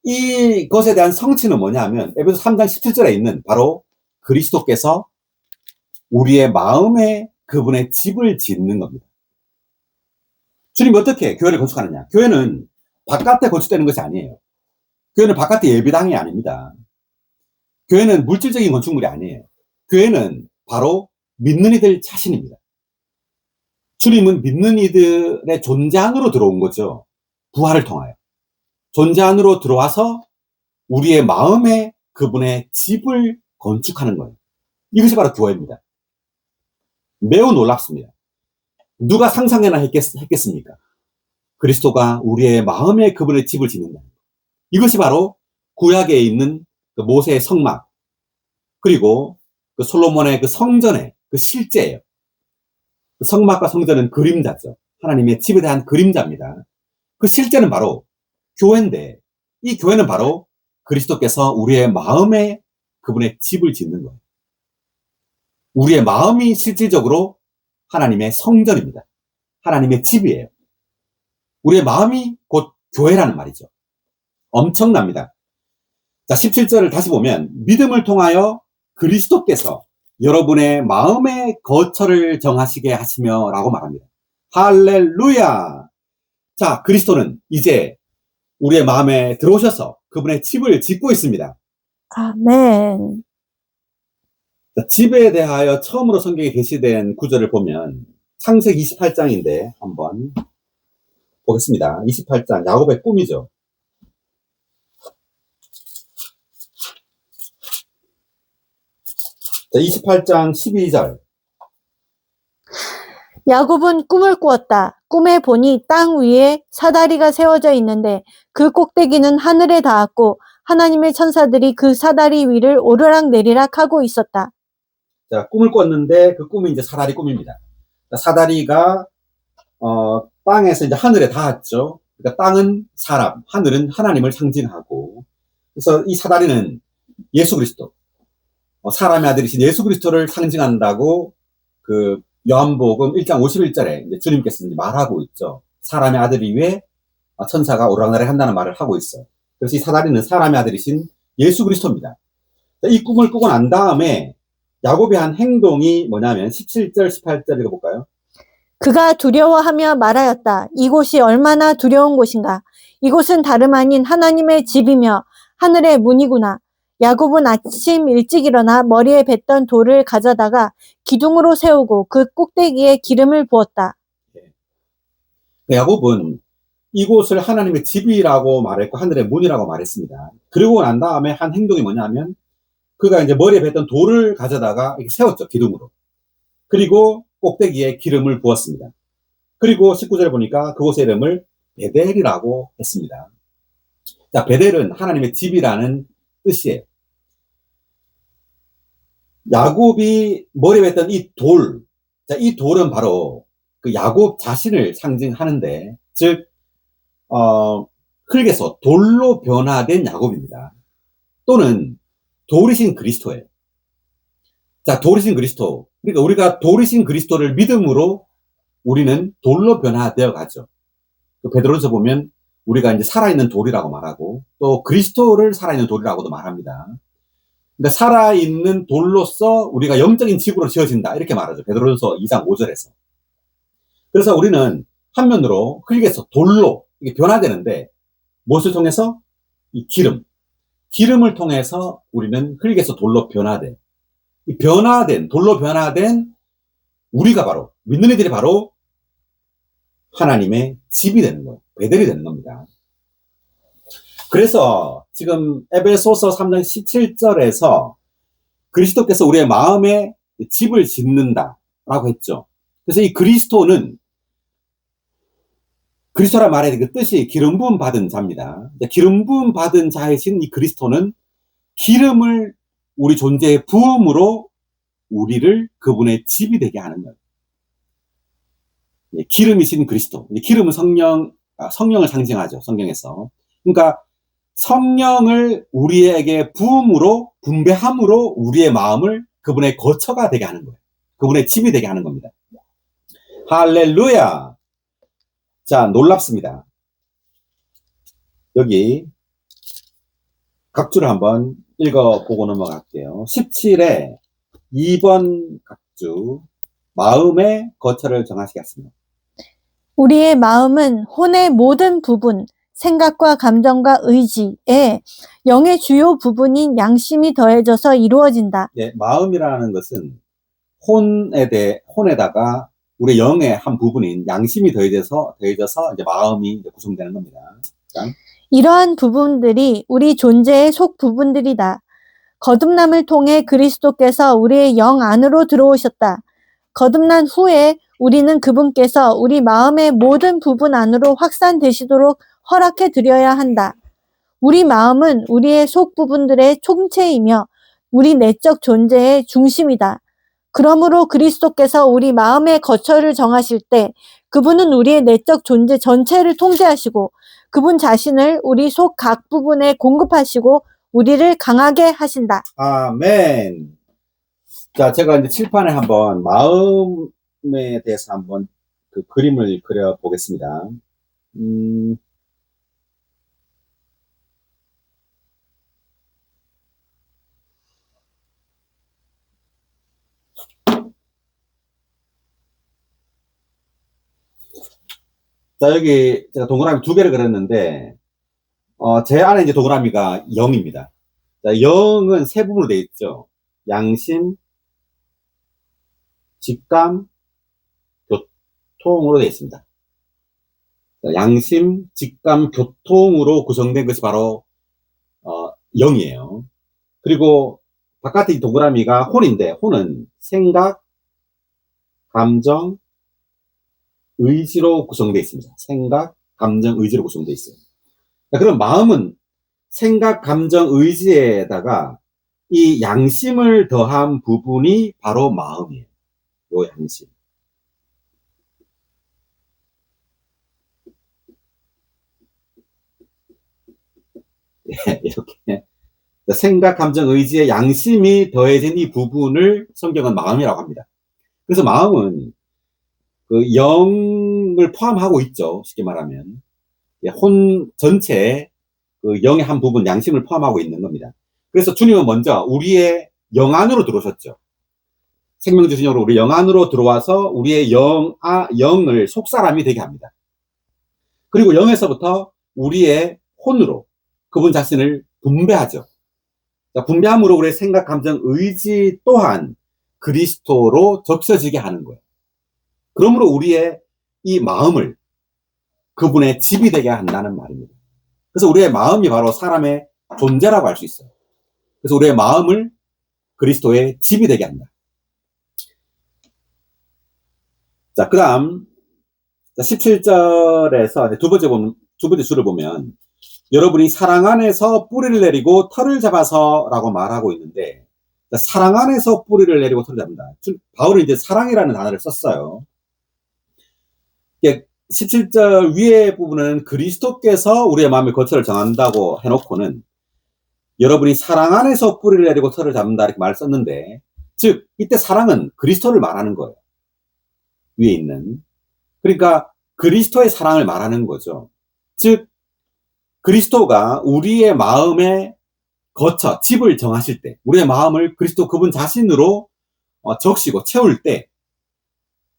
이것에 대한 성취는 뭐냐면 에베소 3장 17절에 있는 바로 그리스도께서 우리의 마음에 그분의 집을 짓는 겁니다. 주님이 어떻게 교회를 건축하느냐? 교회는 바깥에 건축되는 것이 아니에요. 교회는 바깥에 예배당이 아닙니다. 교회는 물질적인 건축물이 아니에요. 교회는 바로 믿는 이들 자신입니다. 주님은 믿는 이들의 존재 안으로 들어온 거죠. 부활을 통하여. 존재 안으로 들어와서 우리의 마음에 그분의 집을 건축하는 거예요. 이것이 바로 교회입니다. 매우 놀랍습니다. 누가 상상해나 했겠습니까? 그리스도가 우리의 마음에 그분의 집을 짓는다. 이것이 바로 구약에 있는 그 모세의 성막, 그리고 그 솔로몬의 그 성전의 그 실제예요. 그 성막과 성전은 그림자죠. 하나님의 집에 대한 그림자입니다. 그 실제는 바로 교회인데, 이 교회는 바로 그리스도께서 우리의 마음에 그분의 집을 짓는 거예요. 우리의 마음이 실질적으로 하나님의 성전입니다. 하나님의 집이에요. 우리의 마음이 곧 교회라는 말이죠. 엄청납니다. 자, 17절을 다시 보면 믿음을 통하여 그리스도께서 여러분의 마음의 거처를 정하시게 하시며 라고 말합니다. 할렐루야! 자, 그리스도는 이제 우리의 마음에 들어오셔서 그분의 집을 짓고 있습니다. 아멘. 자, 집에 대하여 처음으로 성경에 게시된 구절을 보면 창세기 28장인데 한번 보겠습니다. 28장, 야곱의 꿈이죠. 자, 28장 12절. 야곱은 꿈을 꾸었다. 꿈에 보니 땅 위에 사다리가 세워져 있는데 그 꼭대기는 하늘에 닿았고 하나님의 천사들이 그 사다리 위를 오르락내리락 하고 있었다. 자, 꿈을 꿨는데 그 꿈이 이제 사다리 꿈입니다. 자, 사다리가 땅에서 이제 하늘에 닿았죠. 그러니까 땅은 사람, 하늘은 하나님을 상징하고, 그래서 이 사다리는 예수 그리스도, 사람의 아들이신 예수 그리스도를 상징한다고 그 요한복음 1장 51절에 이제 주님께서 이제 말하고 있죠. 사람의 아들 위에 천사가 오르락내리락 한다는 말을 하고 있어요. 그래서 이 사다리는 사람의 아들이신 예수 그리스도입니다. 이 꿈을 꾸고 난 다음에 야곱이 한 행동이 뭐냐면 17절, 18절 읽어볼까요? 그가 두려워하며 말하였다. 이곳이 얼마나 두려운 곳인가. 이곳은 다름 아닌 하나님의 집이며 하늘의 문이구나. 야곱은 아침 일찍 일어나 머리에 뱉던 돌을 가져다가 기둥으로 세우고 그 꼭대기에 기름을 부었다. 야곱은 이곳을 하나님의 집이라고 말했고 하늘의 문이라고 말했습니다. 그러고 난 다음에 한 행동이 뭐냐면 그가 이제 머리에 뱉던 돌을 가져다가 이렇게 세웠죠. 기둥으로. 그리고 꼭대기에 기름을 부었습니다. 그리고 19절에 보니까 그곳의 이름을 베델이라고 했습니다. 자, 베델은 하나님의 집이라는 뜻이에요. 야곱이 머리에 뱉던 이 돌, 자, 이 돌은 바로 그 야곱 자신을 상징하는데, 즉, 흙에서 돌로 변화된 야곱입니다. 또는 돌이신 그리스도예요. 자, 돌이신 그리스도. 그러니까 우리가 돌이신 그리스도를 믿음으로 우리는 돌로 변화되어 가죠. 그 베드로서 보면 우리가 이제 살아있는 돌이라고 말하고 또 그리스도를 살아있는 돌이라고도 말합니다. 그러니까 살아있는 돌로서 우리가 영적인 집으로 지어진다. 이렇게 말하죠. 베드로서 2장 5절에서. 그래서 우리는 한면으로 흙에서 돌로 이게 변화되는데 무엇을 통해서? 이 기름을 통해서 우리는 흙에서 돌로 변화돼. 이 변화된, 돌로 변화된 우리가 바로, 믿는 이들이 바로 하나님의 집이 되는 거예요. 베델이 되는 겁니다. 그래서 지금 에베소서 3장 17절에서 그리스도께서 우리의 마음에 집을 짓는다라고 했죠. 그래서 이 그리스도는 그리스도라 말의 그 뜻이 기름 부음 받은 자입니다. 기름 부음 받은 자이신 이 그리스도는 기름을 우리 존재의 부음으로 우리를 그분의 집이 되게 하는 거예요. 기름이신 그리스도. 기름은 성령을 상징하죠. 성경에서. 그러니까 성령을 우리에게 부음으로, 분배함으로 우리의 마음을 그분의 거처가 되게 하는 거예요. 그분의 집이 되게 하는 겁니다. 할렐루야! 자, 놀랍습니다. 여기 각주를 한번 읽어보고 넘어갈게요. 17에 2번 각주, 마음의 거처를 정하시겠습니다. 우리의 마음은 혼의 모든 부분, 생각과 감정과 의지에 영의 주요 부분인 양심이 더해져서 이루어진다. 예, 마음이라는 것은 혼에다가 우리 영의 한 부분인 양심이 더해져서 이제 마음이 이제 구성되는 겁니다. 그러니까 이러한 부분들이 우리 존재의 속 부분들이다. 거듭남을 통해 그리스도께서 우리의 영 안으로 들어오셨다. 거듭난 후에 우리는 그분께서 우리 마음의 모든 부분 안으로 확산되시도록 허락해 드려야 한다. 우리 마음은 우리의 속 부분들의 총체이며 우리 내적 존재의 중심이다. 그러므로 그리스도께서 우리 마음의 거처를 정하실 때 그분은 우리의 내적 존재 전체를 통제하시고 그분 자신을 우리 속 각 부분에 공급하시고 우리를 강하게 하신다. 아멘. 자, 제가 이제 칠판에 한번 마음에 대해서 한번 그 그림을 그려 보겠습니다. 자, 여기 제가 동그라미 2개를 그렸는데, 제 안에 이제 동그라미가 0입니다. 자, 0은 세 부분으로 되어 있죠. 양심, 직감, 교통으로 되어 있습니다. 자, 양심, 직감, 교통으로 구성된 것이 바로 0이에요. 그리고 바깥에 이 동그라미가 혼인데, 혼은 생각, 감정, 의지로 구성되어 있습니다. 생각, 감정, 의지로 구성되어 있어요. 자, 그럼 마음은 생각, 감정, 의지에다가 이 양심을 더한 부분이 바로 마음이에요. 요 양심. 이렇게 생각, 감정, 의지에 양심이 더해진 이 부분을 성경은 마음이라고 합니다. 그래서 마음은 그 영을 포함하고 있죠. 쉽게 말하면 혼 전체에 그 영의 한 부분 양심을 포함하고 있는 겁니다. 그래서 주님은 먼저 우리의 영 안으로 들어오셨죠. 생명 주신 영으로 우리 영 안으로 들어와서 우리의 영을 속사람이 되게 합니다. 그리고 영에서부터 우리의 혼으로 그분 자신을 분배하죠. 자, 분배함으로 우리의 생각, 감정, 의지 또한 그리스도로 적셔지게 하는 거예요. 그러므로 우리의 이 마음을 그분의 집이 되게 한다는 말입니다. 그래서 우리의 마음이 바로 사람의 존재라고 할 수 있어요. 그래서 우리의 마음을 그리스도의 집이 되게 한다. 자, 그 다음 17절에서 두 번째 줄을 보면 여러분이 사랑 안에서 뿌리를 내리고 털을 잡아서 라고 말하고 있는데, 사랑 안에서 뿌리를 내리고 털을 잡는다. 바울은 이제 사랑이라는 단어를 썼어요. 17절 위에 부분은 그리스도께서 우리의 마음의 거처를 정한다고 해놓고는 여러분이 사랑 안에서 뿌리를 내리고 털을 잡는다 이렇게 말을 썼는데, 즉 이때 사랑은 그리스도를 말하는 거예요. 위에 있는. 그러니까 그리스도의 사랑을 말하는 거죠. 즉 그리스도가 우리의 마음의 거처, 집을 정하실 때, 우리의 마음을 그리스도 그분 자신으로 적시고 채울 때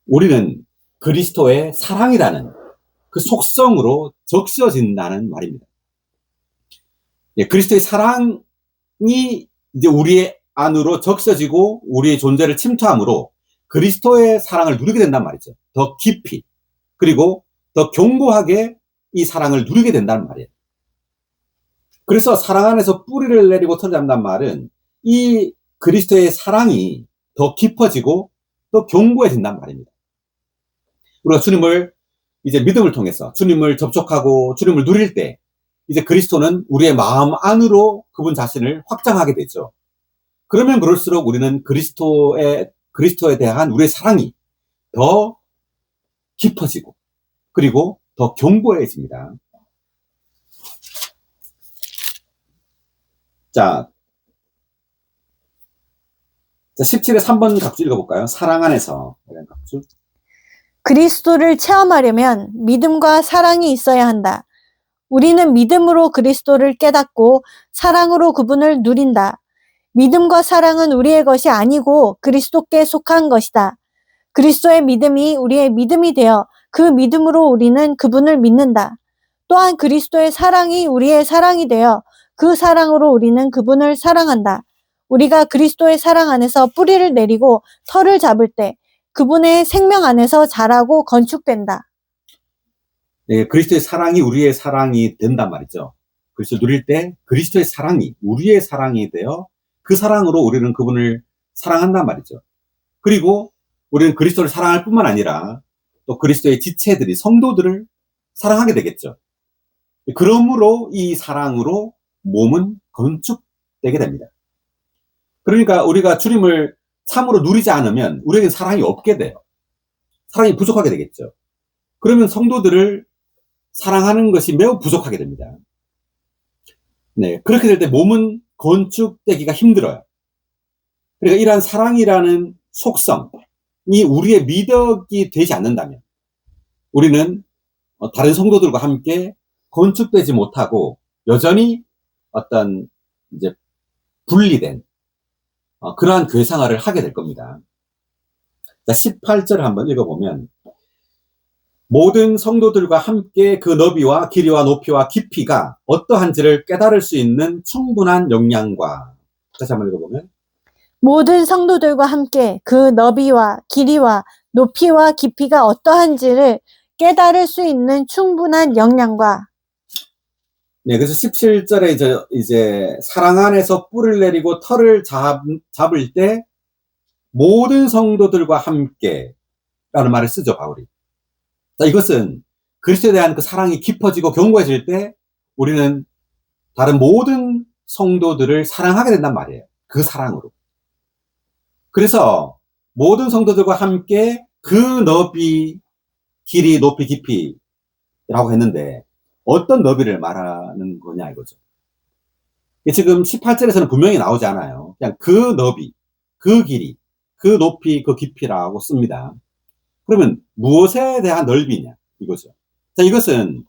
우리는 그리스도의 사랑이라는 그 속성으로 적셔진다는 말입니다. 예, 그리스도의 사랑이 이제 우리의 안으로 적셔지고 우리의 존재를 침투함으로 그리스도의 사랑을 누리게 된단 말이죠. 더 깊이, 그리고 더 견고하게 이 사랑을 누리게 된다는 말이에요. 그래서 사랑 안에서 뿌리를 내리고 털을 잡는다는 말은 이 그리스도의 사랑이 더 깊어지고 더 견고해진단 말입니다. 우리가 주님을 이제 믿음을 통해서 주님을 접촉하고 주님을 누릴 때 이제 그리스도는 우리의 마음 안으로 그분 자신을 확장하게 되죠. 그러면 그럴수록 우리는 그리스도에 대한 우리의 사랑이 더 깊어지고 그리고 더 견고해집니다. 자, 17의 3번 각주 읽어볼까요? 사랑 안에서. 이런 각주. 그리스도를 체험하려면 믿음과 사랑이 있어야 한다. 우리는 믿음으로 그리스도를 깨닫고 사랑으로 그분을 누린다. 믿음과 사랑은 우리의 것이 아니고 그리스도께 속한 것이다. 그리스도의 믿음이 우리의 믿음이 되어 그 믿음으로 우리는 그분을 믿는다. 또한 그리스도의 사랑이 우리의 사랑이 되어 그 사랑으로 우리는 그분을 사랑한다. 우리가 그리스도의 사랑 안에서 뿌리를 내리고 털을 잡을 때 그분의 생명 안에서 자라고 건축된다. 네, 그리스도의 사랑이 우리의 사랑이 된단 말이죠. 그리스도 누릴 때 그리스도의 사랑이 우리의 사랑이 되어 그 사랑으로 우리는 그분을 사랑한단 말이죠. 그리고 우리는 그리스도를 사랑할 뿐만 아니라 또 그리스도의 지체들이 성도들을 사랑하게 되겠죠. 그러므로 이 사랑으로 몸은 건축되게 됩니다. 그러니까 우리가 주님을 참으로 누리지 않으면 우리에겐 사랑이 없게 돼요. 사랑이 부족하게 되겠죠. 그러면 성도들을 사랑하는 것이 매우 부족하게 됩니다. 네, 그렇게 될 때 몸은 건축되기가 힘들어요. 그러니까 이러한 사랑이라는 속성이 우리의 미덕이 되지 않는다면 우리는 다른 성도들과 함께 건축되지 못하고 여전히 어떤 이제 분리된 그러한 교회생활을 하게 될 겁니다. 자, 18절을 한번 읽어보면 모든 성도들과 함께 그 너비와 길이와 높이와 깊이가 어떠한지를 깨달을 수 있는 충분한 역량과 다시 한번 읽어보면 모든 성도들과 함께 그 너비와 길이와 높이와 깊이가 어떠한지를 깨달을 수 있는 충분한 역량과 네, 그래서 17절에 이제 사랑 안에서 뿔을 내리고 털을 잡을 때 모든 성도들과 함께 라는 말을 쓰죠, 바울이. 자, 이것은 그리스도에 대한 그 사랑이 깊어지고 견고해질 때 우리는 다른 모든 성도들을 사랑하게 된단 말이에요. 그 사랑으로. 그래서 모든 성도들과 함께 그 너비, 길이, 높이, 깊이라고 했는데 어떤 너비를 말하는 거냐 이거죠. 지금 18절에서는 분명히 나오지 않아요. 그냥 그 너비, 그 길이, 그 높이, 그 깊이라고 씁니다. 그러면 무엇에 대한 넓이냐 이거죠. 자, 이것은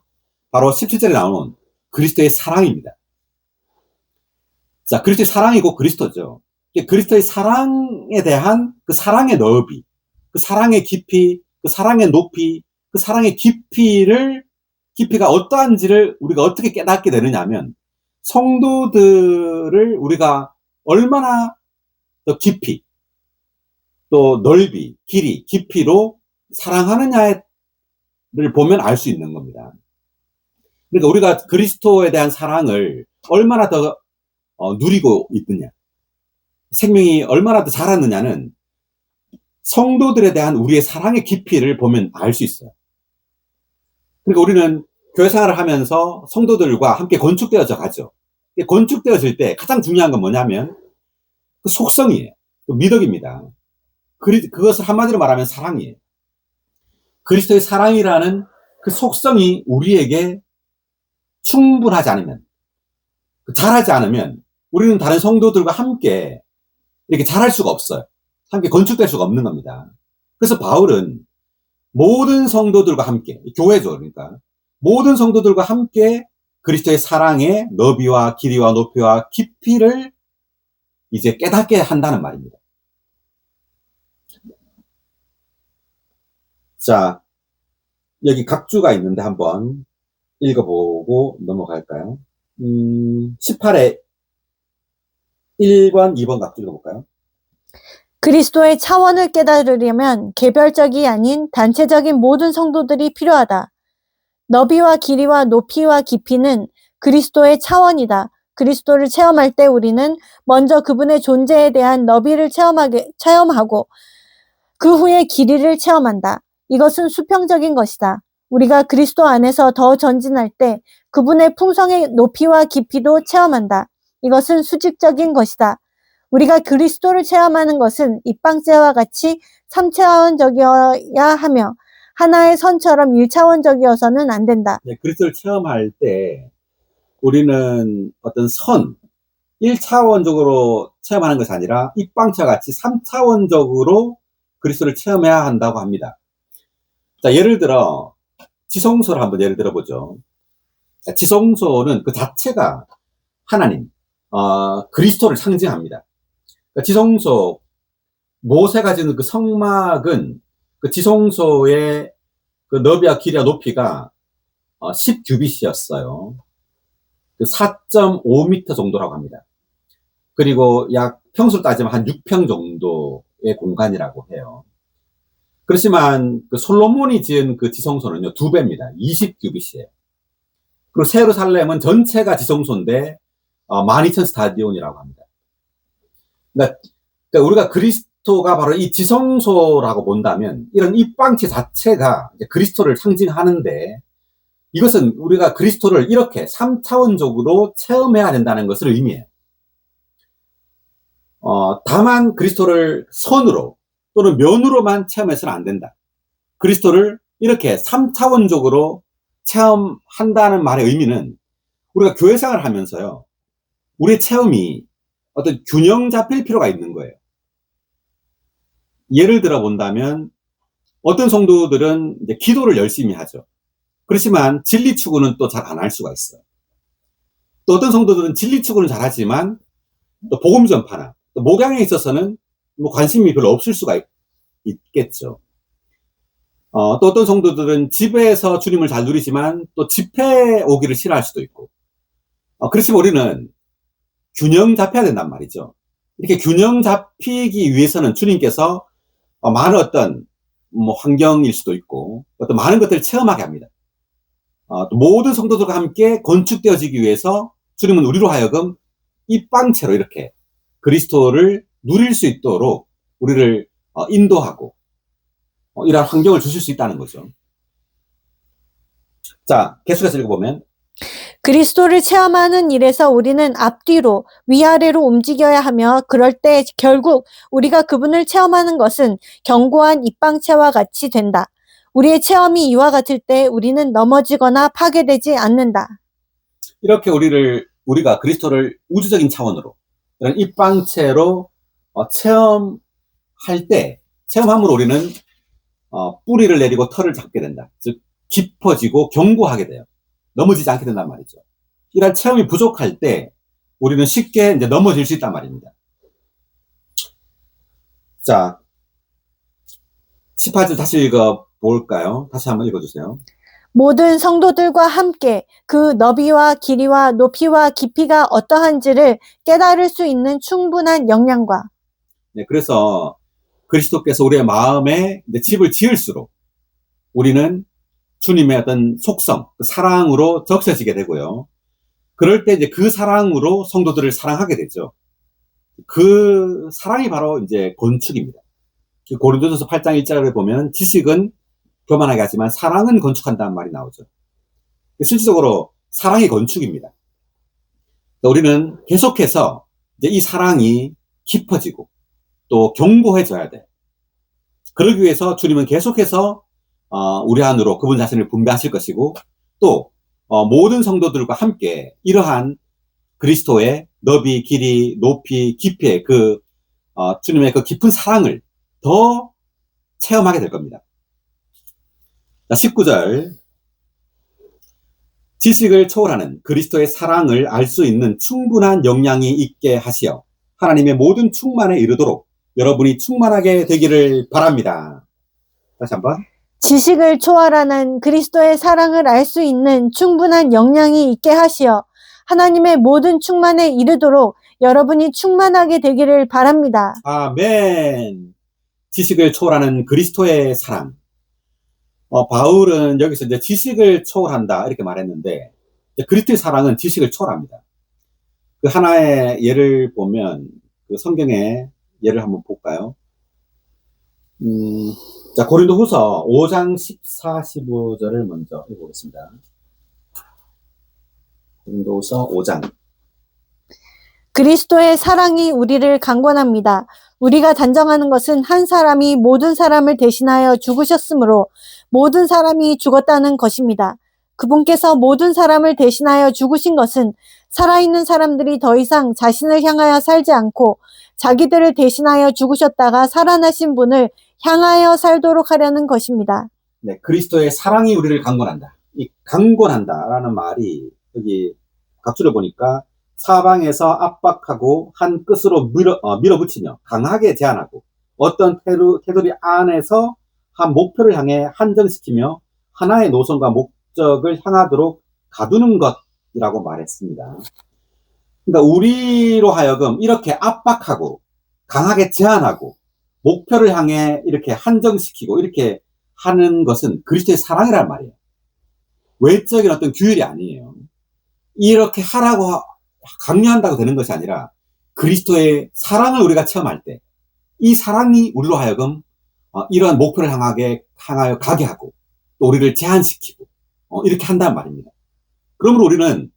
바로 17절에 나오는 그리스도의 사랑입니다. 자, 그리스도의 사랑이고 그리스도죠. 그리스도의 사랑에 대한 그 사랑의 넓이, 그 사랑의 깊이, 그 사랑의 높이, 그 사랑의 깊이가 어떠한지를 우리가 어떻게 깨닫게 되느냐 하면 성도들을 우리가 얼마나 더 깊이, 또 넓이, 길이, 깊이로 사랑하느냐를 보면 알 수 있는 겁니다. 그러니까 우리가 그리스도에 대한 사랑을 얼마나 더 누리고 있느냐, 생명이 얼마나 더 자랐느냐는 성도들에 대한 우리의 사랑의 깊이를 보면 알 수 있어요. 그러니까 우리는 교회 생활을 하면서 성도들과 함께 건축되어져 가죠. 건축되어질 때 가장 중요한 건 뭐냐면 그 속성이에요. 그 미덕입니다. 그것을 한마디로 말하면 사랑이에요. 그리스도의 사랑이라는 그 속성이 우리에게 충분하지 않으면, 잘하지 않으면 우리는 다른 성도들과 함께 이렇게 잘할 수가 없어요. 함께 건축될 수가 없는 겁니다. 그래서 바울은 모든 성도들과 함께, 교회죠, 그러니까 모든 성도들과 함께 그리스도의 사랑의 너비와 길이와 높이와 깊이를 이제 깨닫게 한다는 말입니다. 자, 여기 각주가 있는데 한번 읽어보고 넘어갈까요? 18에 1번, 2번 각주 읽어볼까요? 그리스도의 차원을 깨달으려면 개별적이 아닌 단체적인 모든 성도들이 필요하다. 너비와 길이와 높이와 깊이는 그리스도의 차원이다. 그리스도를 체험할 때 우리는 먼저 그분의 존재에 대한 너비를 체험하고 그 후에 길이를 체험한다. 이것은 수평적인 것이다. 우리가 그리스도 안에서 더 전진할 때 그분의 풍성의 높이와 깊이도 체험한다. 이것은 수직적인 것이다. 우리가 그리스도를 체험하는 것은 입방제와 같이 3차원적이어야 하며 하나의 선처럼 1차원적이어서는 안 된다. 네, 그리스도를 체험할 때 우리는 어떤 1차원적으로 체험하는 것이 아니라 입방체와 같이 3차원적으로 그리스도를 체험해야 한다고 합니다. 자, 예를 들어 지성소를 한번 예를 들어보죠. 지성소는 그 자체가 하나님, 그리스도를 상징합니다. 그러니까 지성소, 모세가 지은 그 성막은 그 지성소의 그 너비와 길이와 높이가 10규빗이었어요. 4.5m 정도라고 합니다. 그리고 약 평수로 따지면 한 6평 정도의 공간이라고 해요. 그렇지만 그 솔로몬이 지은 그 지성소는요, 2배입니다. 20규빗이에요. 그리고 세루살렘은 전체가 지성소인데 12,000 스타디온이라고 합니다. 그러니까 우리가 그리스도가 바로 이 지성소라고 본다면 이런 입방체 자체가 이제 그리스도를 상징하는데, 이것은 우리가 그리스도를 이렇게 3차원적으로 체험해야 된다는 것을 의미해요. 다만 그리스도를 선으로 또는 면으로만 체험해서는 안 된다. 그리스도를 이렇게 3차원적으로 체험한다는 말의 의미는, 우리가 교회 생활을 하면서요, 우리의 체험이 어떤 균형 잡힐 필요가 있는 거예요. 예를 들어 본다면, 어떤 성도들은 이제 기도를 열심히 하죠. 그렇지만 진리 추구는 또 잘 안 할 수가 있어요. 또 어떤 성도들은 진리 추구는 잘하지만 또 복음 전파나 또 목양에 있어서는 뭐 관심이 별로 없을 수가 있겠죠. 또 어떤 성도들은 집에서 주님을 잘 누리지만 또 집회 오기를 싫어할 수도 있고, 그렇지만 우리는 균형 잡혀야 된단 말이죠. 이렇게 균형 잡히기 위해서는 주님께서 많은 어떤 뭐 환경일 수도 있고 어떤 많은 것들을 체험하게 합니다. 또 모든 성도들과 함께 건축되어지기 위해서 주님은 우리로 하여금 입방체로 이렇게 그리스도를 누릴 수 있도록 우리를 인도하고 이러한 환경을 주실 수 있다는 거죠. 자, 계속해서 읽어보면, 그리스도를 체험하는 일에서 우리는 앞뒤로 위아래로 움직여야 하며, 그럴 때 결국 우리가 그분을 체험하는 것은 견고한 입방체와 같이 된다. 우리의 체험이 이와 같을 때 우리는 넘어지거나 파괴되지 않는다. 이렇게 우리가 그리스도를 우주적인 차원으로 이런 입방체로 체험할 때, 체험함으로 우리는 뿌리를 내리고 털을 잡게 된다. 즉 깊어지고 견고하게 돼요. 넘어지지 않게 된단 말이죠. 이런 체험이 부족할 때 우리는 쉽게 이제 넘어질 수 있단 말입니다. 자, 18절 다시 읽어볼까요? 다시 한번 읽어주세요. 모든 성도들과 함께 그 너비와 길이와 높이와 깊이가 어떠한지를 깨달을 수 있는 충분한 역량과, 네, 그래서 그리스도께서 우리의 마음에 이제 집을 지을수록 우리는 주님의 어떤 속성, 사랑으로 적셔지게 되고요. 그럴 때 이제 그 사랑으로 성도들을 사랑하게 되죠. 그 사랑이 바로 이제 건축입니다. 고린도전서 8장 1절에 보면 지식은 교만하게 하지만 사랑은 건축한다는 말이 나오죠. 실질적으로 사랑이 건축입니다. 우리는 계속해서 이제 이 사랑이 깊어지고 또 견고해져야 돼. 그러기 위해서 주님은 계속해서 우리 안으로 그분 자신을 분배하실 것이고, 또 모든 성도들과 함께 이러한 그리스도의 너비, 길이, 높이, 깊이의 주님의 그 깊은 사랑을 더 체험하게 될 겁니다. 자, 19절. 지식을 초월하는 그리스도의 사랑을 알 수 있는 충분한 역량이 있게 하시어 하나님의 모든 충만에 이르도록 여러분이 충만하게 되기를 바랍니다. 다시 한번. 지식을 초월하는 그리스도의 사랑을 알 수 있는 충분한 역량이 있게 하시어 하나님의 모든 충만에 이르도록 여러분이 충만하게 되기를 바랍니다. 아멘. 지식을 초월하는 그리스도의 사랑. 바울은 여기서 이제 지식을 초월한다 이렇게 말했는데, 그리스도의 사랑은 지식을 초월합니다. 그 하나의 예를 보면, 그 성경의 예를 한번 볼까요? 자, 고린도후서 5장 14, 15절을 먼저 읽어보겠습니다. 고린도후서 5장. 그리스도의 사랑이 우리를 강권합니다. 우리가 단정하는 것은 한 사람이 모든 사람을 대신하여 죽으셨으므로 모든 사람이 죽었다는 것입니다. 그분께서 모든 사람을 대신하여 죽으신 것은 살아있는 사람들이 더 이상 자신을 향하여 살지 않고 자기들을 대신하여 죽으셨다가 살아나신 분을 향하여 살도록 하려는 것입니다. 네, 그리스도의 사랑이 우리를 강권한다. 이 강권한다라는 말이 여기 각주를 보니까 사방에서 압박하고 한 끝으로 밀어붙이며 강하게 제한하고 어떤 테두리 안에서 한 목표를 향해 한정시키며 하나의 노선과 목적을 향하도록 가두는 것이라고 말했습니다. 그러니까 우리로 하여금 이렇게 압박하고 강하게 제한하고 목표를 향해 이렇게 한정시키고 이렇게 하는 것은 그리스도의 사랑이란 말이에요. 외적인 어떤 규율이 아니에요. 이렇게 하라고 강요한다고 되는 것이 아니라 그리스도의 사랑을 우리가 체험할 때 이 사랑이 우리로 하여금 이러한 목표를 향하여 가게 하고 또 우리를 제한시키고 이렇게 한단 말입니다. 그러므로 우리는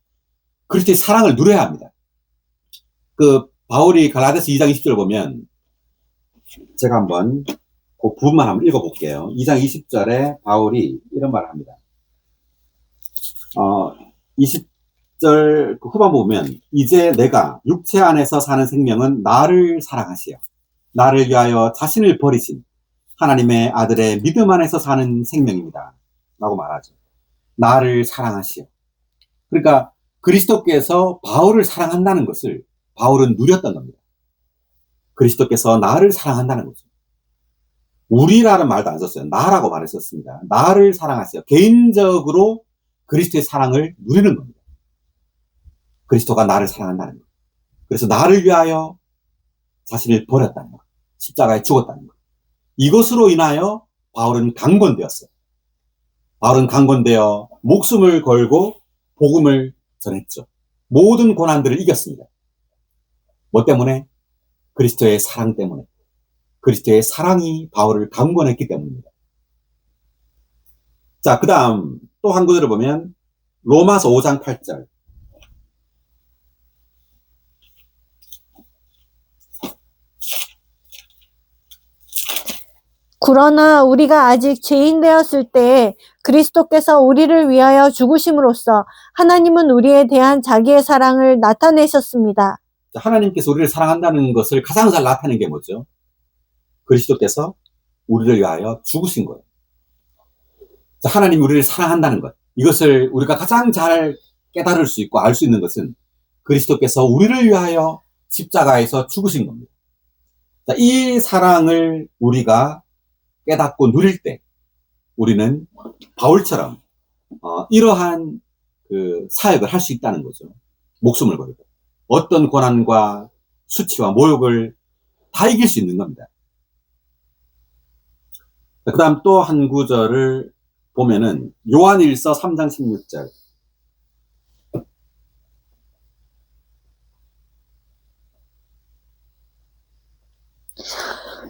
그리스도의 사랑을 누려야 합니다. 그 바울이 갈라디아서 2장 20절을 보면 제가 한번 그 부분만 한번 읽어볼게요. 2장 20절에 바울이 이런 말을 합니다. 20절 그 후반 보면 이제 내가 육체 안에서 사는 생명은 나를 사랑하시어 나를 위하여 자신을 버리신 하나님의 아들의 믿음 안에서 사는 생명입니다. 라고 말하죠. 나를 사랑하시어. 그러니까 그리스도께서 바울을 사랑한다는 것을 바울은 누렸던 겁니다. 그리스도께서 나를 사랑한다는 거죠. 우리라는 말도 안 썼어요. 나라고 말했었습니다. 나를 사랑하시어. 개인적으로 그리스도의 사랑을 누리는 겁니다. 그리스도가 나를 사랑한다는 것. 그래서 나를 위하여 자신을 버렸다는 것. 십자가에 죽었다는 것. 이것으로 인하여 바울은 강권되었어요. 바울은 강권되어 목숨을 걸고 복음을 전했죠. 모든 고난들을 이겼습니다. 뭐 때문에? 그리스도의 사랑 때문에. 그리스도의 사랑이 바울을 강권했기 때문입니다. 자, 그 다음 또 한 구절을 보면 로마서 5장 8절. 그러나 우리가 아직 죄인 되었을 때에 그리스도께서 우리를 위하여 죽으심으로써 하나님은 우리에 대한 자기의 사랑을 나타내셨습니다. 하나님께서 우리를 사랑한다는 것을 가장 잘 나타낸 게 뭐죠? 그리스도께서 우리를 위하여 죽으신 거예요. 하나님이 우리를 사랑한다는 것. 이것을 우리가 가장 잘 깨달을 수 있고 알 수 있는 것은 그리스도께서 우리를 위하여 십자가에서 죽으신 겁니다. 이 사랑을 우리가 깨닫고 누릴 때 우리는 바울처럼 이러한 그 사역을 할 수 있다는 거죠. 목숨을 걸고 어떤 고난과 수치와 모욕을 다 이길 수 있는 겁니다. 그 다음 또 한 구절을 보면은 요한일서 3장 16절.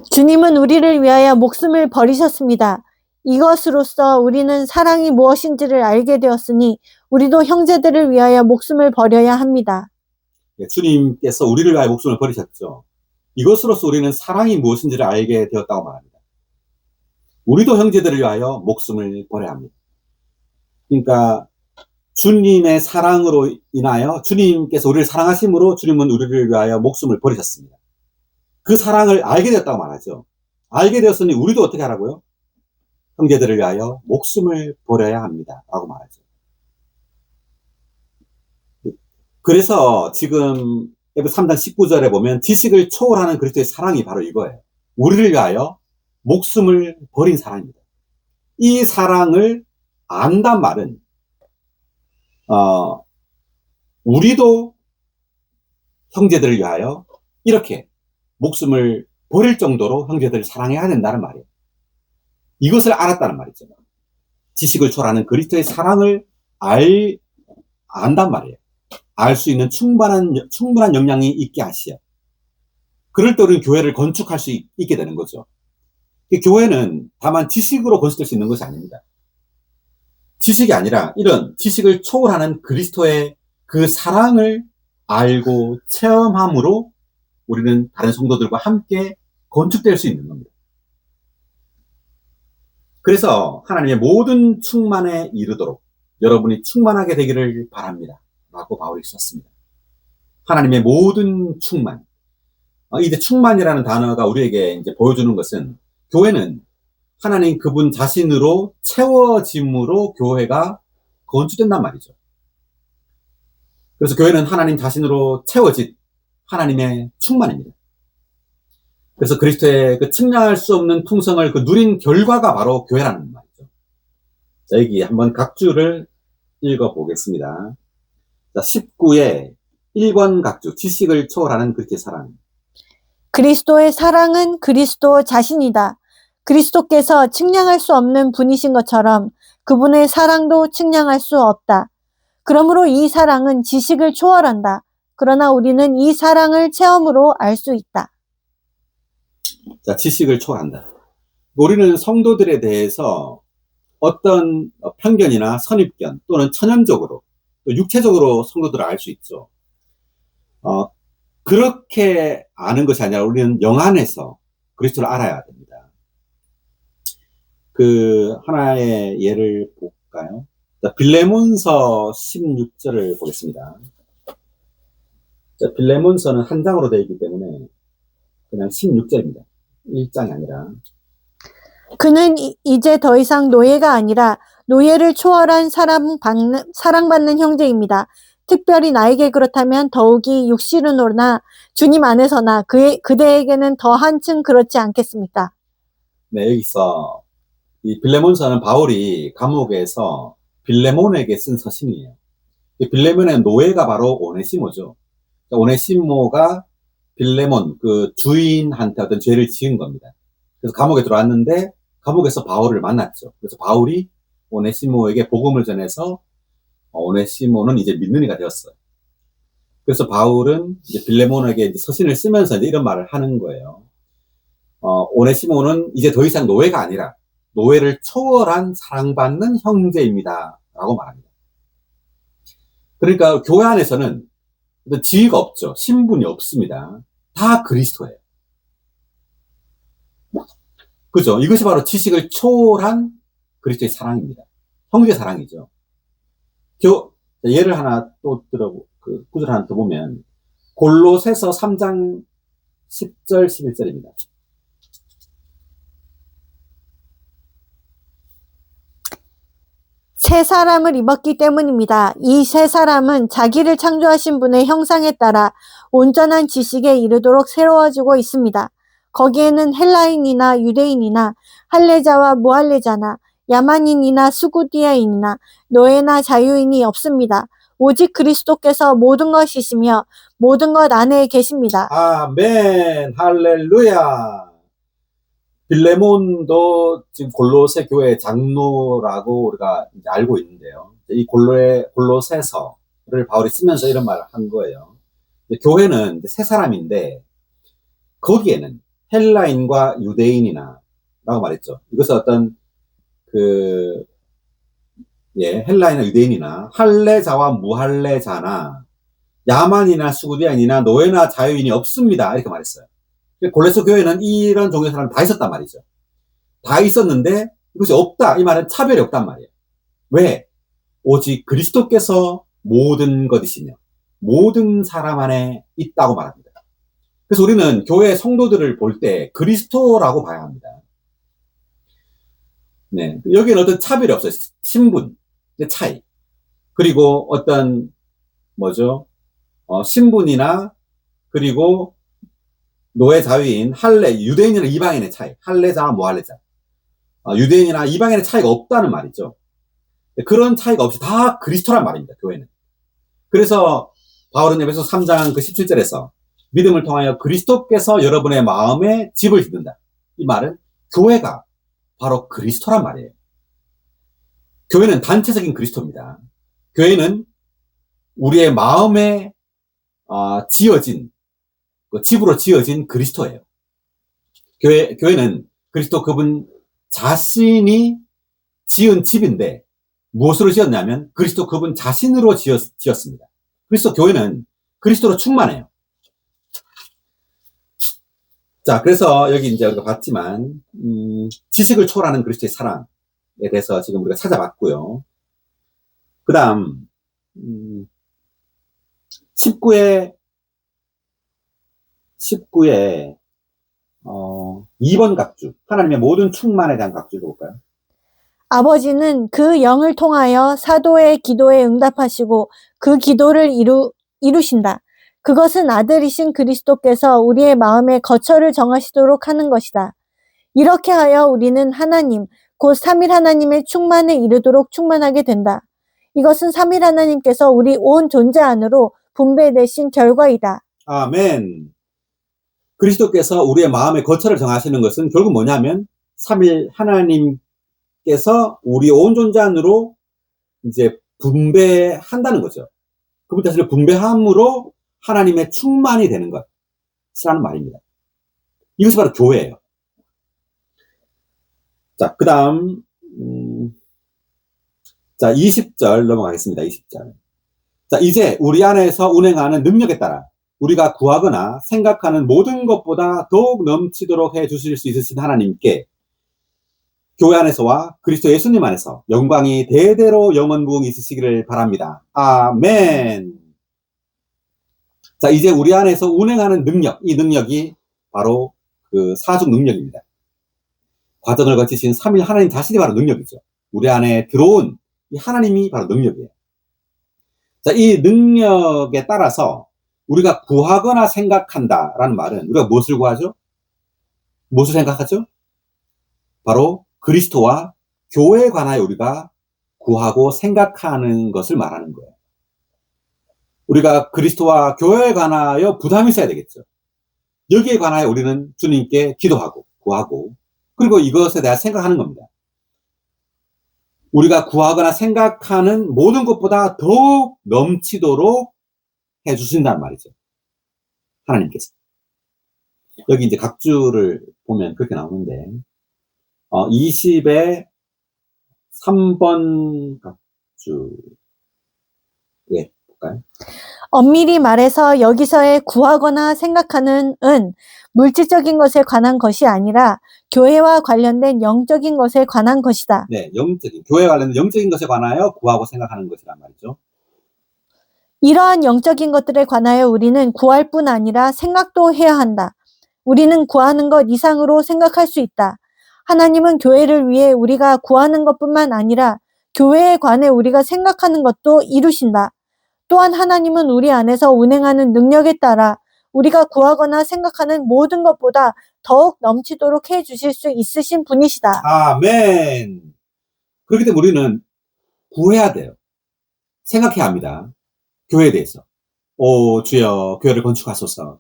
주님은 우리를 위하여 목숨을 버리셨습니다. 이것으로써 우리는 사랑이 무엇인지를 알게 되었으니 우리도 형제들을 위하여 목숨을 버려야 합니다. 주님께서 우리를 위하여 목숨을 버리셨죠. 이것으로써 우리는 사랑이 무엇인지를 알게 되었다고 말합니다. 우리도 형제들을 위하여 목숨을 버려야 합니다. 그러니까 주님의 사랑으로 인하여 주님께서 우리를 사랑하심으로 주님은 우리를 위하여 목숨을 버리셨습니다. 그 사랑을 알게 되었다고 말하죠. 알게 되었으니 우리도 어떻게 하라고요? 형제들을 위하여 목숨을 버려야 합니다. 라고 말하죠. 그래서 지금 에베소 3장 19절에 보면 지식을 초월하는 그리스도의 사랑이 바로 이거예요. 우리를 위하여 목숨을 버린 사랑입니다. 이 사랑을 안단 말은 우리도 형제들을 위하여 이렇게 목숨을 버릴 정도로 형제들을 사랑해야 된다는 말이에요. 이것을 알았다는 말이죠. 지식을 초월하는 그리스도의 사랑을 안단 말이에요. 알 수 있는 충분한 역량이 있게 하시어. 그럴 때 우리는 교회를 건축할 수 있게 되는 거죠. 교회는 다만 지식으로 건축될 수 있는 것이 아닙니다. 지식이 아니라 이런 지식을 초월하는 그리스도의 그 사랑을 알고 체험함으로 우리는 다른 성도들과 함께 건축될 수 있는 겁니다. 그래서 하나님의 모든 충만에 이르도록 여러분이 충만하게 되기를 바랍니다. 라고 바울이 썼습니다. 하나님의 모든 충만. 이제 충만이라는 단어가 우리에게 이제 보여주는 것은 교회는 하나님 그분 자신으로 채워짐으로 교회가 건축된단 말이죠. 그래서 교회는 하나님 자신으로 채워진 하나님의 충만입니다. 그래서 그리스도의 그 측량할 수 없는 풍성을 그 누린 결과가 바로 교회라는 말이죠. 자, 여기 한번 각주를 읽어보겠습니다. 자, 19에 1번 각주, 지식을 초월하는 그리스도의 사랑. 그리스도의 사랑은 그리스도 자신이다. 그리스도께서 측량할 수 없는 분이신 것처럼 그분의 사랑도 측량할 수 없다. 그러므로 이 사랑은 지식을 초월한다. 그러나 우리는 이 사랑을 체험으로 알 수 있다. 자, 지식을 초월한다. 우리는 성도들에 대해서 어떤 편견이나 선입견 또는 천연적으로 또 육체적으로 성도들을 알 수 있죠. 그렇게 아는 것이 아니라 우리는 영 안에서 그리스도를 알아야 됩니다. 그 하나의 예를 볼까요? 자, 빌레몬서 16절을 보겠습니다. 자, 빌레몬서는 한 장으로 되어 있기 때문에 그냥 16절입니다. 1장이 아니라. 그는 이제 더 이상 노예가 아니라 노예를 초월한 사랑받는 형제입니다. 특별히 나에게 그렇다면 더욱이 육신으로나 주님 안에서나 그대에게는 더 한층 그렇지 않겠습니까? 네, 여기서 이 빌레몬서는 바울이 감옥에서 빌레몬에게 쓴 서신이에요. 이 빌레몬의 노예가 바로 오네시모죠. 오네시모가 빌레몬 그 주인한테 어떤 죄를 지은 겁니다. 그래서 감옥에 들어왔는데 감옥에서 바울을 만났죠. 그래서 바울이 오네시모에게 복음을 전해서 오네시모는 이제 믿는 이가 되었어요. 그래서 바울은 이제 빌레몬에게 이제 서신을 쓰면서 이제 이런 말을 하는 거예요. 오네시모는 이제 더 이상 노예가 아니라 노예를 초월한 사랑받는 형제입니다. 라고 말합니다. 그러니까 교회 안에서는 지위가 없죠. 신분이 없습니다. 다 그리스도예요. 그죠? 이것이 바로 지식을 초월한 그리스도의 사랑입니다. 형제 사랑이죠. 예를 하나 또 그 구절 하나 더 보면 골로새서 3장 10절 11절입니다. 새 사람을 입었기 때문입니다. 이 새 사람은 자기를 창조하신 분의 형상에 따라 온전한 지식에 이르도록 새로워지고 있습니다. 거기에는 헬라인이나 유대인이나 할례자와 무할례자나 야만인이나 수구디아인이나 노예나 자유인이 없습니다. 오직 그리스도께서 모든 것이시며 모든 것 안에 계십니다. 아멘, 할렐루야. 빌레몬도 지금 골로새 교회 장로라고 우리가 이제 알고 있는데요. 이 골로새서를 바울이 쓰면서 이런 말을 한 거예요. 교회는 새 사람인데 거기에는 헬라인과 유대인이나 라고 말했죠. 이것은 어떤 헬라인이나 유대인이나 할례자와 무할례자나 야만이나 수구디아인이나 노예나 자유인이 없습니다. 이렇게 말했어요. 골로새 교회는 이런 종류의 사람이 다 있었단 말이죠. 다 있었는데 이것이 없다. 이 말은 차별이 없단 말이에요. 왜? 오직 그리스도께서 모든 것이시며 모든 사람 안에 있다고 말합니다. 그래서 우리는 교회 성도들을 볼 때 그리스도라고 봐야 합니다. 네, 여기는 어떤 차별이 없어요. 신분의 차이. 그리고 어떤 신분이나 그리고 노예 자유인, 유대인이나 이방인의 차이, 할례자와 무할례자. 유대인이나 이방인의 차이가 없다는 말이죠. 그런 차이가 없이 다 그리스도란 말입니다, 교회는. 그래서 바울은 에베소 3장 그 17절에서 믿음을 통하여 그리스도께서 여러분의 마음에 집을 짓는다. 이 말은 교회가 바로 그리스도란 말이에요. 교회는 단체적인 그리스도입니다. 교회는 우리의 마음에 지어진 집으로 지어진 그리스도예요. 교회는 그리스도 그분 자신이 지은 집인데 무엇으로 지었냐면 그리스도 그분 자신으로 지었습니다. 그리스도 교회는 그리스도로 충만해요. 자, 그래서 여기 이제 우리가 봤지만 지식을 초월하는 그리스도의 사랑에 대해서 지금 우리가 찾아봤고요. 그 다음 19에 2번 각주, 하나님의 모든 충만에 대한 각주를 볼까요? 아버지는 그 영을 통하여 사도의 기도에 응답하시고 그 기도를 이루신다. 그것은 아들이신 그리스도께서 우리의 마음에 거처를 정하시도록 하는 것이다. 이렇게 하여 우리는 하나님, 곧 삼일 하나님의 충만에 이르도록 충만하게 된다. 이것은 삼일 하나님께서 우리 온 존재 안으로 분배되신 결과이다. 아멘. 그리스도께서 우리의 마음의 거처를 정하시는 것은 결국 뭐냐면 삼일 하나님께서 우리 온 존재 안으로 이제 분배한다는 거죠. 그분 자신을 분배함으로 하나님의 충만이 되는 것이라는 말입니다. 이것이 바로 교회예요. 자, 그 다음, 자, 20절 넘어가겠습니다. 20절. 자, 이제 우리 안에서 운행하는 능력에 따라 우리가 구하거나 생각하는 모든 것보다 더욱 넘치도록 해 주실 수 있으신 하나님께 교회 안에서와 그리스도 예수님 안에서 영광이 대대로 영원무궁 있으시기를 바랍니다. 아멘. 자, 이제 우리 안에서 운행하는 능력, 이 능력이 바로 그 사중 능력입니다. 과정을 거치신 삼일 하나님 자신이 바로 능력이죠. 우리 안에 들어온 이 하나님이 바로 능력이에요. 자, 이 능력에 따라서 우리가 구하거나 생각한다라는 말은 우리가 무엇을 구하죠? 무엇을 생각하죠? 바로 그리스도와 교회에 관하여 우리가 구하고 생각하는 것을 말하는 거예요. 우리가 그리스도와 교회에 관하여 부담이 있어야 되겠죠. 여기에 관하여 우리는 주님께 기도하고 구하고 그리고 이것에 대해 생각하는 겁니다. 우리가 구하거나 생각하는 모든 것보다 더욱 넘치도록 해주신다는 말이죠. 하나님께서. 여기 이제 각주를 보면 그렇게 나오는데 20의 3번 각주 예, 볼까요? 엄밀히 말해서 여기서의 구하거나 생각하는 은 물질적인 것에 관한 것이 아니라 교회와 관련된 영적인 것에 관한 것이다. 네, 영적인 교회에 관련된 영적인 것에 관하여 구하고 생각하는 것이란 말이죠. 이러한 영적인 것들에 관하여 우리는 구할 뿐 아니라 생각도 해야 한다. 우리는 구하는 것 이상으로 생각할 수 있다. 하나님은 교회를 위해 우리가 구하는 것뿐만 아니라 교회에 관해 우리가 생각하는 것도 이루신다. 또한 하나님은 우리 안에서 운행하는 능력에 따라 우리가 구하거나 생각하는 모든 것보다 더욱 넘치도록 해 주실 수 있으신 분이시다. 아멘. 그렇기 때문에 우리는 구해야 돼요. 생각해야 합니다. 교회에 대해서. 오, 주여, 교회를 건축하소서.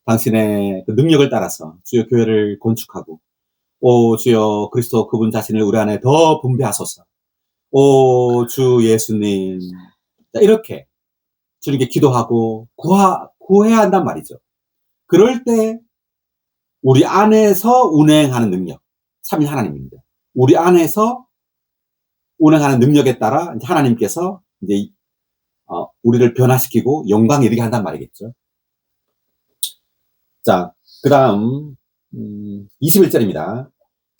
당신의 그 능력을 따라서 주여 교회를 건축하고, 오, 주여 그리스도 그분 자신을 우리 안에 더 분배하소서. 오, 주 예수님. 자, 이렇게 주님께 기도하고 구해야 한단 말이죠. 그럴 때 우리 안에서 운행하는 능력, 삼위 하나님입니다. 우리 안에서 운행하는 능력에 따라 하나님께서 이제 우리를 변화시키고 영광에 이르게 한단 말이겠죠. 자, 그 다음 21절입니다.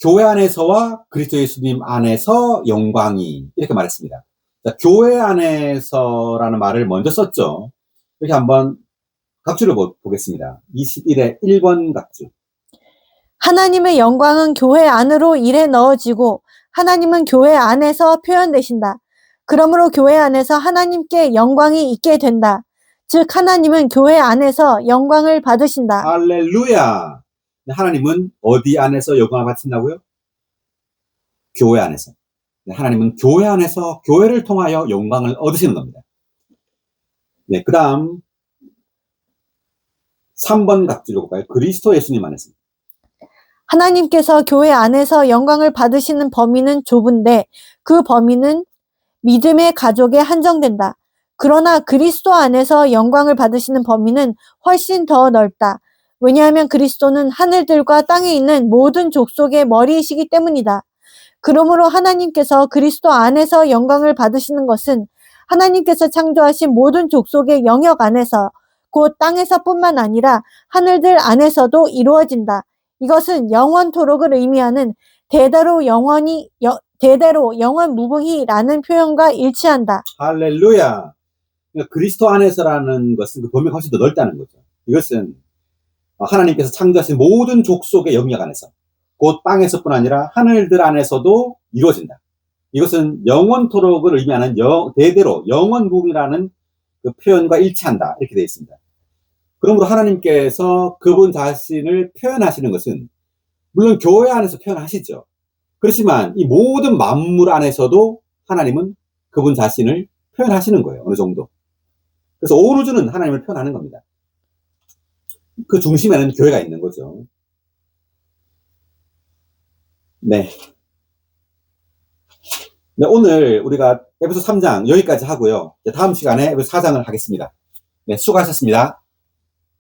교회 안에서와 그리스도 예수님 안에서 영광이 이렇게 말했습니다. 자, 교회 안에서라는 말을 먼저 썼죠. 이렇게 한번 각주를 보겠습니다. 21의 1번 각주. 하나님의 영광은 교회 안으로 일에 넣어지고 하나님은 교회 안에서 표현되신다. 그러므로 교회 안에서 하나님께 영광이 있게 된다. 즉 하나님은 교회 안에서 영광을 받으신다. 할렐루야. 하나님은 어디 안에서 영광을 받으신다고요? 교회 안에서. 하나님은 교회 안에서 교회를 통하여 영광을 얻으시는 겁니다. 네, 그 다음 3번 각주로 볼까요? 그리스도 예수님 안에서. 하나님께서 교회 안에서 영광을 받으시는 범위는 좁은데 그 범위는 믿음의 가족에 한정된다. 그러나 그리스도 안에서 영광을 받으시는 범위는 훨씬 더 넓다. 왜냐하면 그리스도는 하늘들과 땅에 있는 모든 족속의 머리이시기 때문이다. 그러므로 하나님께서 그리스도 안에서 영광을 받으시는 것은 하나님께서 창조하신 모든 족속의 영역 안에서 곧 땅에서뿐만 아니라 하늘들 안에서도 이루어진다. 이것은 영원토록을 의미하는 대대로 영원 무궁히라는 표현과 일치한다. 할렐루야. 그러니까 그리스도 안에서라는 것은 그 범위가 훨씬 더 넓다는 거죠. 이것은 하나님께서 창조하신 모든 족속의 영역 안에서 곧 땅에서뿐 아니라 하늘들 안에서도 이루어진다. 이것은 영원토록을 의미하는 대대로 영원무궁이라는 그 표현과 일치한다. 이렇게 되어 있습니다. 그러므로 하나님께서 그분 자신을 표현하시는 것은 물론 교회 안에서 표현하시죠. 그렇지만 이 모든 만물 안에서도 하나님은 그분 자신을 표현하시는 거예요. 어느 정도. 그래서 온 우주는 하나님을 표현하는 겁니다. 그 중심에는 교회가 있는 거죠. 네. 네, 오늘 우리가 에베소 3장 여기까지 하고요. 다음 시간에 에베소 4장을 하겠습니다. 네, 수고하셨습니다.